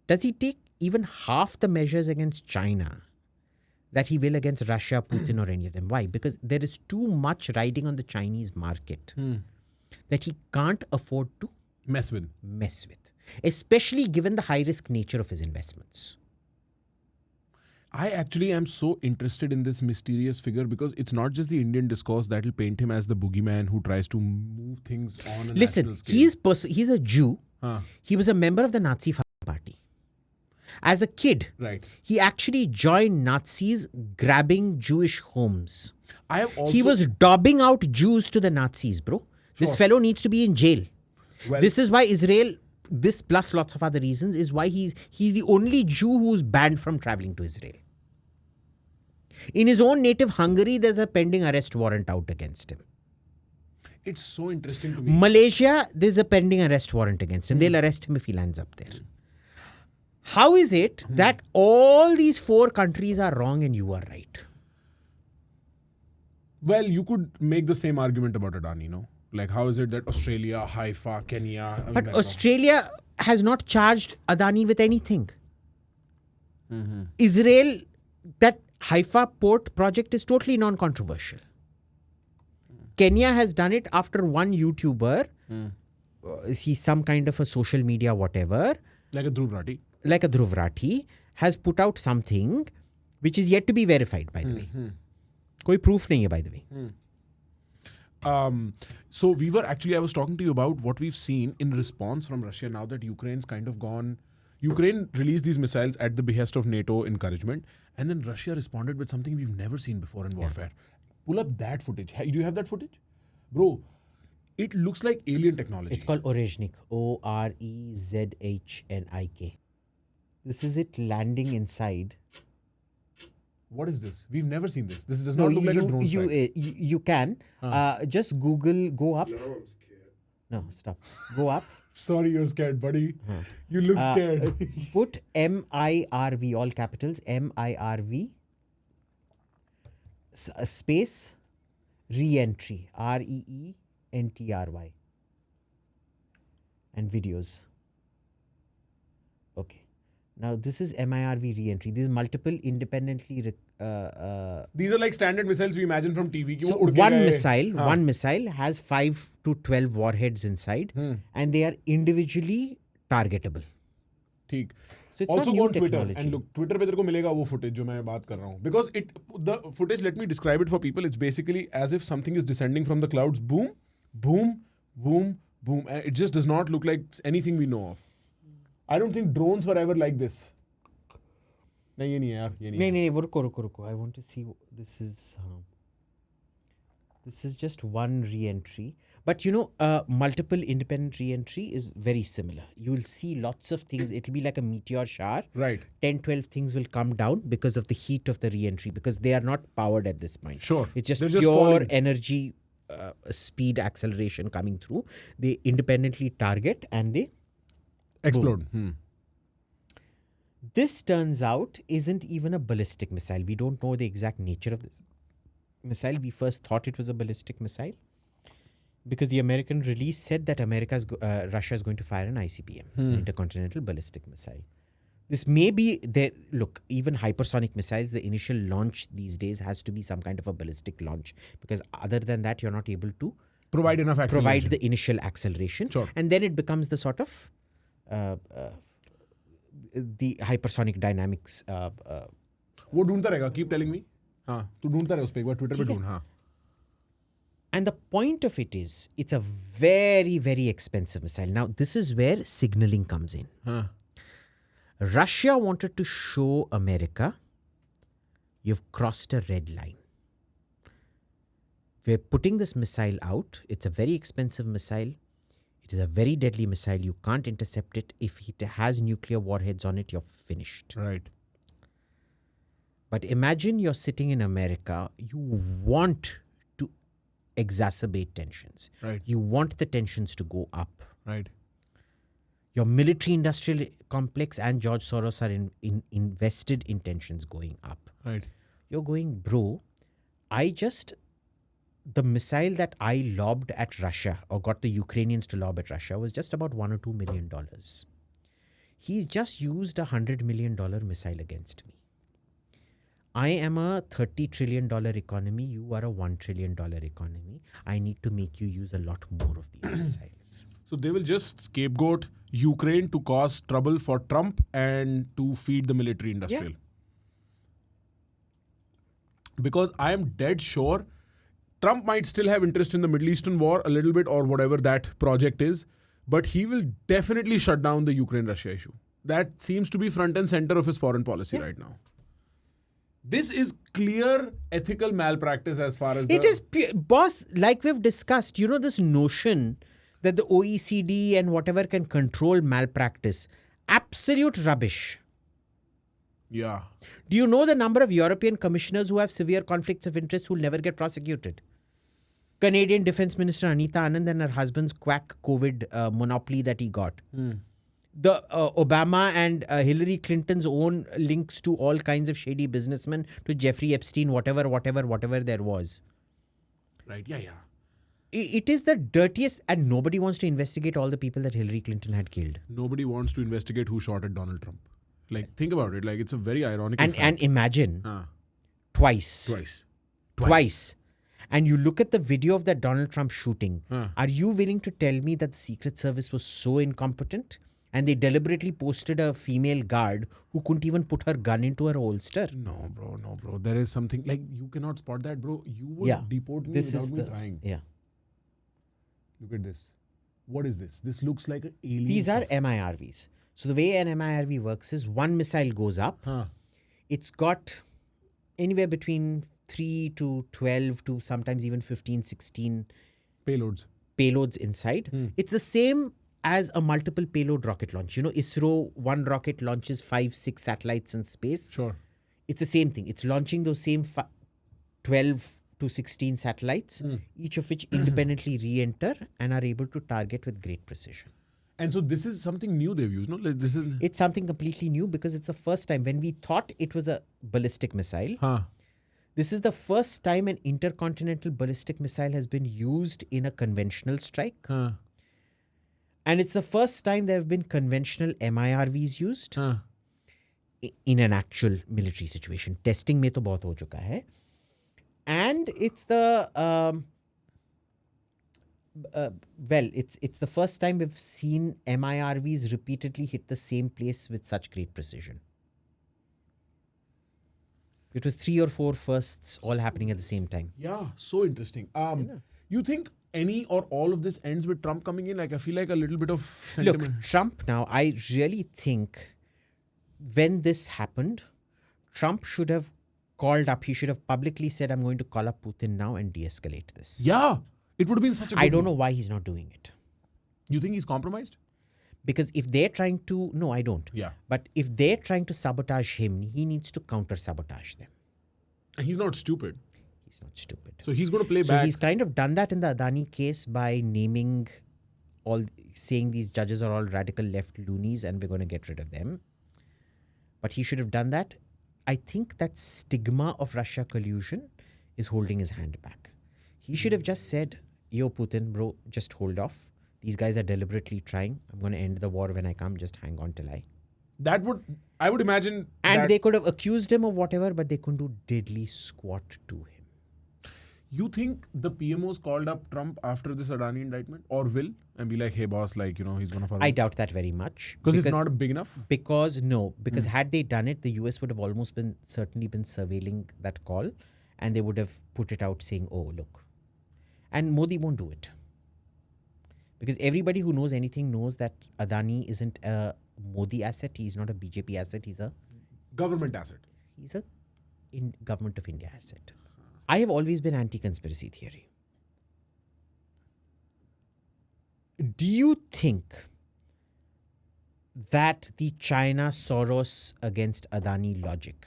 Does he take even half the measures against China that he will against Russia, Putin, or any of them? Why? Because there is too much riding on the Chinese market that he can't afford to Mess with. Especially given the high-risk nature of his investments. I actually am so interested in this mysterious figure because it's not just the Indian discourse that will paint him as the boogeyman who tries to move things on a national scale. He's a Jew. He was a member of the Nazi party. As a kid, right, he actually joined Nazis grabbing Jewish homes. He was dobbing out Jews to the Nazis, bro. Sure. This fellow needs to be in jail. Well, this is why Israel, this plus lots of other reasons, is why he's the only Jew who's banned from traveling to Israel. In his own native Hungary, there's a pending arrest warrant out against him. It's so interesting to me. Malaysia, there's a pending arrest warrant against him. They'll arrest him if he lands up there. How is it that all these 4 countries are wrong and you are right? Well, you could make the same argument about Adani, no? Like, how is it that Australia, Haifa, Kenya... But Australia has not charged Adani with anything. Israel, that Haifa port project is totally non-controversial. Kenya has done it after one YouTuber, he's some kind of a social media whatever, Like a Dhruv Rathi. like a Dhruv Rathi, has put out something which is yet to be verified, by the way. Koi proof nahi hai, by the way. So we were actually, I was talking to you about what we've seen in response from Russia now that Ukraine's kind of gone. Ukraine released these missiles at the behest of NATO encouragement, and then Russia responded with something we've never seen before in warfare. Pull up that footage. Do you have that footage? Bro, it looks like alien technology. It's called Orezhnik. Orezhnik. This is it landing inside. What is this? We've never seen this. This does not look like a drone strike. You can. Just Google, go up. Now I'm scared. No, stop. Go up. Sorry, you're scared, buddy. You look scared. Put MIRV, all capitals, MIRV, space, re-entry, REENTRY, and videos. Okay. Now, this is MIRV re-entry. These multiple independently... These are like standard missiles we imagine from TV. So one missile has 5 to 12 warheads inside, and they are individually targetable. ठीक. So it's Also not go new on Twitter technology. and look. Twitter पे तेरे को मिलेगा वो footage जो मैं बात कर रहा हूँ. Because the footage, let me describe it for people. It's basically as if something is descending from the clouds. Boom, boom, boom, boom. And it just does not look like anything we know of. I don't think drones were ever like this. नहीं ये नहीं है यार ये नहीं. नहीं वो रुको. I want to see. This is just one re-entry. But you know, multiple independent re-entry is very similar. You will see lots of things. It will be like a meteor shower. Right. 10, 12 things will come down because of the heat of the re-entry, because they are not powered at this point. Sure. It's just They're pure just falling. energy, speed, acceleration coming through. They independently target and they Explode. This turns out isn't even a ballistic missile. We don't know the exact nature of this missile. We first thought it was a ballistic missile because the American release said that Russia is going to fire an ICBM, an intercontinental ballistic missile. This may be there. Look, even hypersonic missiles, the initial launch these days has to be some kind of a ballistic launch, because other than that, you're not able to Provide enough acceleration. provide the initial acceleration. Sure. And then it becomes the sort of the hypersonic dynamics. वो ढूंढता रहेगा. Keep telling me. हाँ तू ढूंढता रहे उस पे एक बार Twitter पे ढूंढ. हाँ. And the point of it is, it's a very, very expensive missile. Now, this is where signaling comes in. हाँ. Russia wanted to show America, you've crossed a red line. We're putting this missile out. It's a very expensive missile. It is a very deadly missile. You can't intercept it. If it has nuclear warheads on it, you're finished. Right. But imagine you're sitting in America. You want to exacerbate tensions. Right. You want the tensions to go up. Right. Your military-industrial complex and George Soros are invested in tensions going up. Right. You're going, bro, the missile that I lobbed at Russia, or got the Ukrainians to lob at Russia, was just about $1 or $2 million. He's just used a $100 million missile against me. I am a $30 trillion economy. You are a $1 trillion economy. I need to make you use a lot more of these missiles. So they will just scapegoat Ukraine to cause trouble for Trump and to feed the military industrial. Yeah. Because I am dead sure Trump might still have interest in the Middle Eastern war a little bit, or whatever that project is, but he will definitely shut down the Ukraine-Russia issue. That seems to be front and center of his foreign policy right now. This is clear ethical malpractice as far as It is, boss, like we've discussed, you know, this notion that the OECD and whatever can control malpractice, absolute rubbish. Yeah. Do you know the number of European commissioners who have severe conflicts of interest who will never get prosecuted? Canadian Defence Minister Anita Anand and her husband's quack COVID monopoly that he got. the Obama and Hillary Clinton's own links to all kinds of shady businessmen, to Jeffrey Epstein, whatever there was. Right, yeah. It is the dirtiest, and nobody wants to investigate all the people that Hillary Clinton had killed. Nobody wants to investigate who shot at Donald Trump. Like, think about it. Like, it's a very ironic fact. And imagine, twice. And you look at the video of that Donald Trump shooting. Are you willing to tell me that the Secret Service was so incompetent? And they deliberately posted a female guard who couldn't even put her gun into her holster. No, bro. There is something, like, you cannot spot that, bro. You would deport me without me trying. Yeah. Look at this. What is this? This looks like an alien. These are MIRVs. So the way an MIRV works is one missile goes up. It's got anywhere between 3 to 12 to sometimes even 15, 16 payloads inside. It's the same as a multiple payload rocket launch. You know, ISRO, one rocket launches 5-6 satellites in space. Sure. It's the same thing. It's launching those same 12 to 16 satellites, each of which independently re-enter and are able to target with great precision. And so this is something new they've used, no? Like, It's something completely new because it's the first time. When we thought it was a ballistic missile, this is the first time an intercontinental ballistic missile has been used in a conventional strike. And it's the first time there have been conventional MIRVs used in an actual military situation. Testing mein to bahut ho chuka hai. And it's the it's the first time we've seen MIRVs repeatedly hit the same place with such great precision. It was 3 or 4 firsts all happening at the same time. Yeah, so interesting. You think any or all of this ends with Trump coming in? Like, I feel like a little bit of sentiment. Look, Trump now, I really think when this happened, Trump should have called up. He should have publicly said, I'm going to call up Putin now and de-escalate this. Yeah, it would have been such a good I don't know why he's not doing it. You think he's compromised? Because if they're trying to... No, I don't. Yeah. But if they're trying to sabotage him, he needs to counter-sabotage them. And he's not stupid. He's not stupid. So he's going to play So back. he's kind of done that in the Adani case by saying these judges are all radical left loonies and we're going to get rid of them. But he should have done that. I think that stigma of Russia collusion is holding his hand back. He should have just said, yo, Putin, bro, just hold off. These guys are deliberately trying. I'm going to end the war when I come. Just hang on till I would imagine. And they could have accused him of whatever, but they couldn't do diddly squat to him. You think the PMOs called up Trump after this Adani indictment or will and be like, hey, boss, like, you know, he's one of our... I doubt that very much. Because it's not big enough? Because had they done it, the US would have almost certainly been surveilling that call and they would have put it out saying, oh, look. And Modi won't do it. Because everybody who knows anything knows that Adani isn't a Modi asset. He's not a BJP asset. He's a... government asset. He's a Government of India asset. I have always been anti-conspiracy theory. Do you think that the China Soros against Adani logic,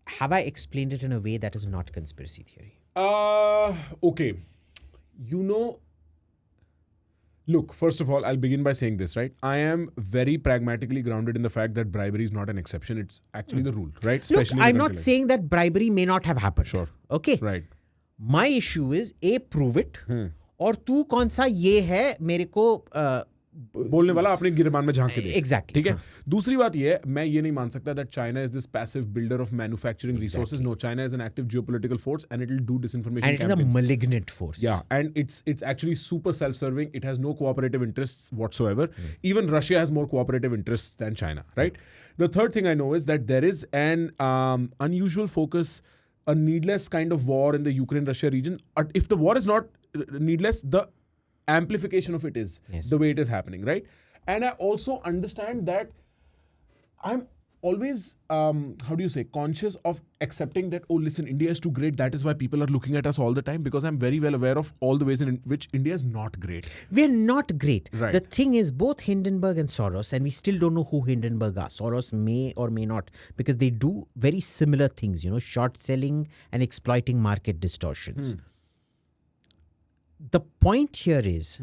have I explained it in a way that is not conspiracy theory? Okay. You know, look, first of all, I'll begin by saying this, right? I am very pragmatically grounded in the fact that bribery is not an exception. It's actually the rule, right? Look, I'm not saying that bribery may not have happened. Sure. Okay. Right. My issue is, A, prove it. और तू कौन सा ये है मेरे को बोलने वाला अपने गिरबान में झांक के दे. Exactly. ठीक है. दूसरी बात ये है, मैं ये नहीं मान सकता that China is this passive builder of manufacturing resources. No, China is an active geopolitical force and it will do disinformation and it campaigns. is a malignant force. Yeah, and it's actually super self-serving. It has no cooperative interests whatsoever. Even Russia has more cooperative interests than China, right? The third thing I know is that there is an unusual focus, a needless kind of war in the Ukraine-Russia region. If the war is not needless, the amplification of it is the way it is happening, right? And I also understand that I'm always, conscious of accepting that, oh, listen, India is too great. That is why people are looking at us all the time, because I'm very well aware of all the ways in which India is not great. We're not great. Right. The thing is, both Hindenburg and Soros, and we still don't know who Hindenburg are. Soros may or may not, because they do very similar things, short selling and exploiting market distortions. The point here is,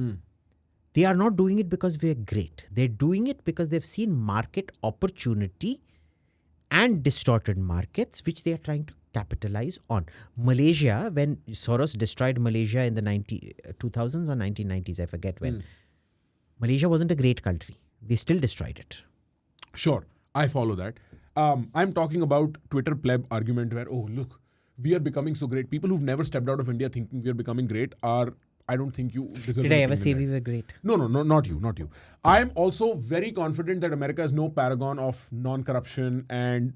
They are not doing it because we're great. They're doing it because they've seen market opportunity and distorted markets, which they are trying to capitalize on. Malaysia, when Soros destroyed Malaysia in the 2000s or 1990s, I forget when, Malaysia wasn't a great country. They still destroyed it. Sure, I follow that. I'm talking about Twitter pleb argument where, oh, look, we are becoming so great. People who've never stepped out of India thinking we are becoming great are, I don't think you deserve. Did I ever say we were great? No, not you. I'm also very confident that America is no paragon of non-corruption and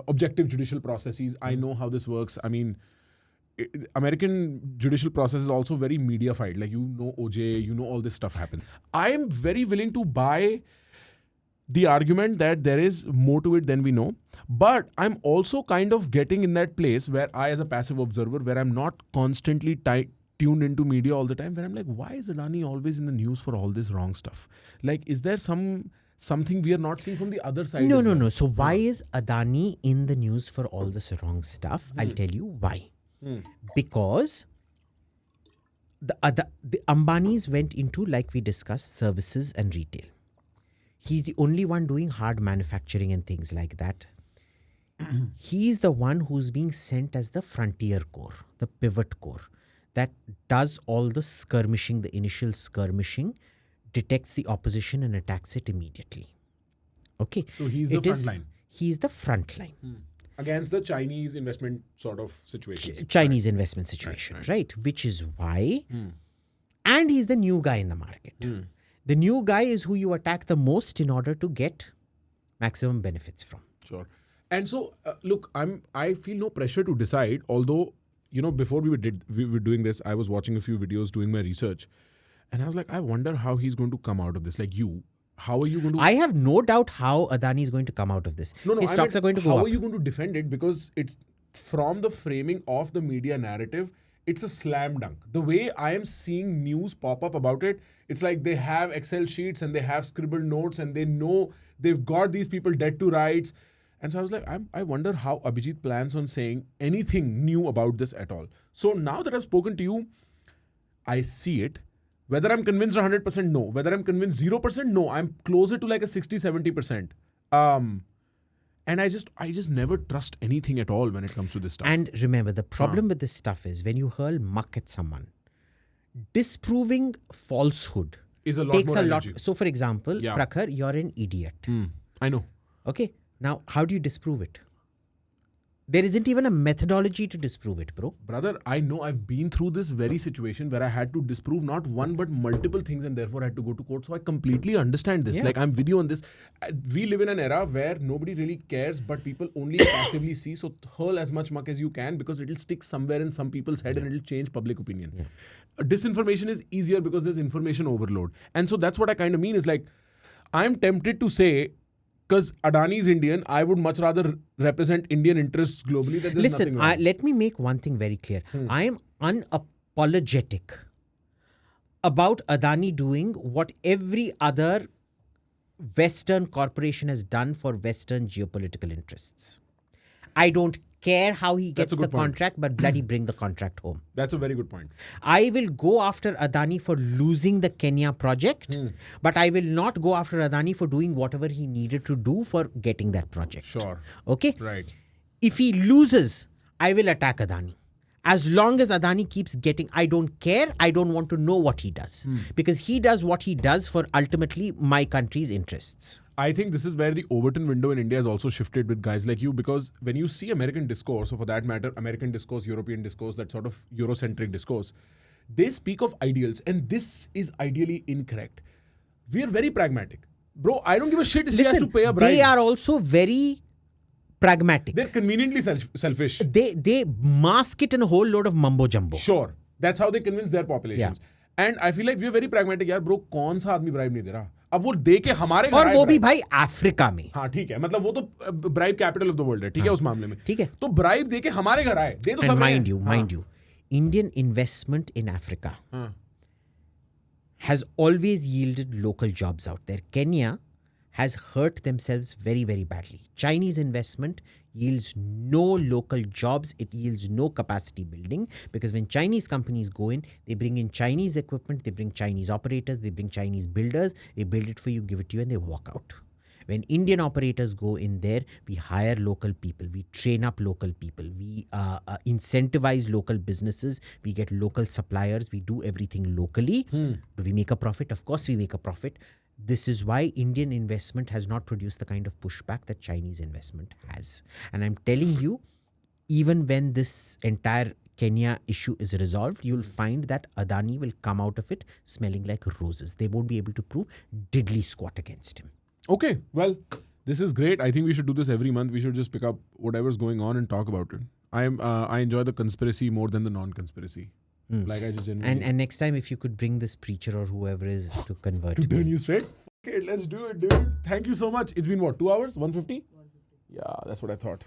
objective judicial processes. I know how this works. I mean, American judicial process is also very media-fied. Like, OJ, all this stuff happens. I am very willing to buy the argument that there is more to it than we know. But I'm also kind of getting in that place where I, as a passive observer, where I'm not constantly tuned into media all the time, where I'm like, why is Adani always in the news for all this wrong stuff? Like, is there something we are not seeing from the other side? No. So why is Adani in the news for all this wrong stuff? I'll tell you why. Because the Ambanis went into, like we discussed, services and retail. He's the only one doing hard manufacturing and things like that. He's the one who's being sent as the frontier corps, the pivot corps, that does all the skirmishing, the initial skirmishing, detects the opposition and attacks it immediately. Okay. So he's the front line. He's the front line. Against the Chinese investment sort of situation. Chinese investment situation, right? Which is why. And he's the new guy in the market. The new guy is who you attack the most in order to get maximum benefits from. Sure. And so, look, I feel no pressure to decide, although, before we were doing this, I was watching a few videos, doing my research, and I was like, I wonder how he's going to come out of this. Like, how are you going to... I have no doubt how Adani is going to come out of this. No, his stocks are going to go up. How are you going to defend it? Because it's from the framing of the media narrative, it's a slam dunk. The way I am seeing news pop up about it, it's like they have Excel sheets and they have scribbled notes and they know they've got these people dead to rights. And so I was like, I wonder how Abhijit plans on saying anything new about this at all. So now that I've spoken to you, I see it. Whether I'm convinced 100%, no. Whether I'm convinced 0%, no. I'm closer to like a 60-70%. And I just never trust anything at all when it comes to this stuff. And remember, the problem with this stuff is when you hurl muck at someone, disproving falsehood is a lot takes more a lot. energy. So, for example, Prakhar, you're an idiot. I know. Okay. Now, how do you disprove it? There isn't even a methodology to disprove it, bro. Brother, I know I've been through this very situation where I had to disprove not one but multiple things and therefore I had to go to court. So I completely understand this. Yeah. Like, I'm with you on this. We live in an era where nobody really cares but people only passively see. So hurl as much muck as you can because it'll stick somewhere in some people's head and it'll change public opinion. Disinformation is easier because there's information overload. And so that's what I kind of mean is like, I'm tempted to say, because Adani is Indian, I would much rather represent Indian interests globally. That there's Listen, nothing wrong. let me make one thing very clear. I am unapologetic about Adani doing what every other Western corporation has done for Western geopolitical interests. I don't care how he gets the contract, but bloody bring the contract home. That's a very good point. I will go after Adani for losing the Kenya project, but I will not go after Adani for doing whatever he needed to do for getting that project. Sure. Okay? Right. If he loses, I will attack Adani. As long as Adani keeps getting, I don't care. I don't want to know what he does. Because he does what he does for ultimately my country's interests. I think this is where the Overton window in India has also shifted with guys like you, because when you see American discourse, or for that matter, American discourse, European discourse, that sort of Eurocentric discourse, they speak of ideals, and this is ideally incorrect. We are very pragmatic. Bro, I don't give a shit if he has to pay a bribe. They are also very pragmatic. They're conveniently selfish. They mask it in a whole load of mumbo jumbo. Sure. That's how they convince their populations. And I feel like we are very pragmatic. यार bro, कौन सा आदमी bribe नहीं दे रहा? अब वो दे के हमारे घर और वो भी भाई अफ्रीका में. हाँ ठीक है, मतलब वो तो bribe capital of the world है, ठीक है उस मामले में. ठीक है. तो bribe दे के हमारे घर आए, दे तो सब. And mind you, Indian investment in Africa has always yielded local jobs out there. Kenya has hurt themselves very, very badly. Chinese investment yields no local jobs, it yields no capacity building, because when Chinese companies go in, they bring in Chinese equipment, they bring Chinese operators, they bring Chinese builders, they build it for you, give it to you, and they walk out. When Indian operators go in there, we hire local people, we train up local people, we incentivize local businesses, we get local suppliers, we do everything locally. Do we make a profit? Of course we make a profit. This is why Indian investment has not produced the kind of pushback that Chinese investment has. And I'm telling you, even when this entire Kenya issue is resolved, you'll find that Adani will come out of it smelling like roses. They won't be able to prove diddly squat against him. Okay, well, this is great. I think we should do this every month. We should just pick up whatever's going on and talk about it. I enjoy the conspiracy more than the non-conspiracy. Like I just genuinely... And next time, if you could bring this preacher or whoever is to convert to turn me. you straight? Fuck it, let's do it, dude. Thank you so much. It's been what, 2 hours? 150? Yeah, that's what I thought.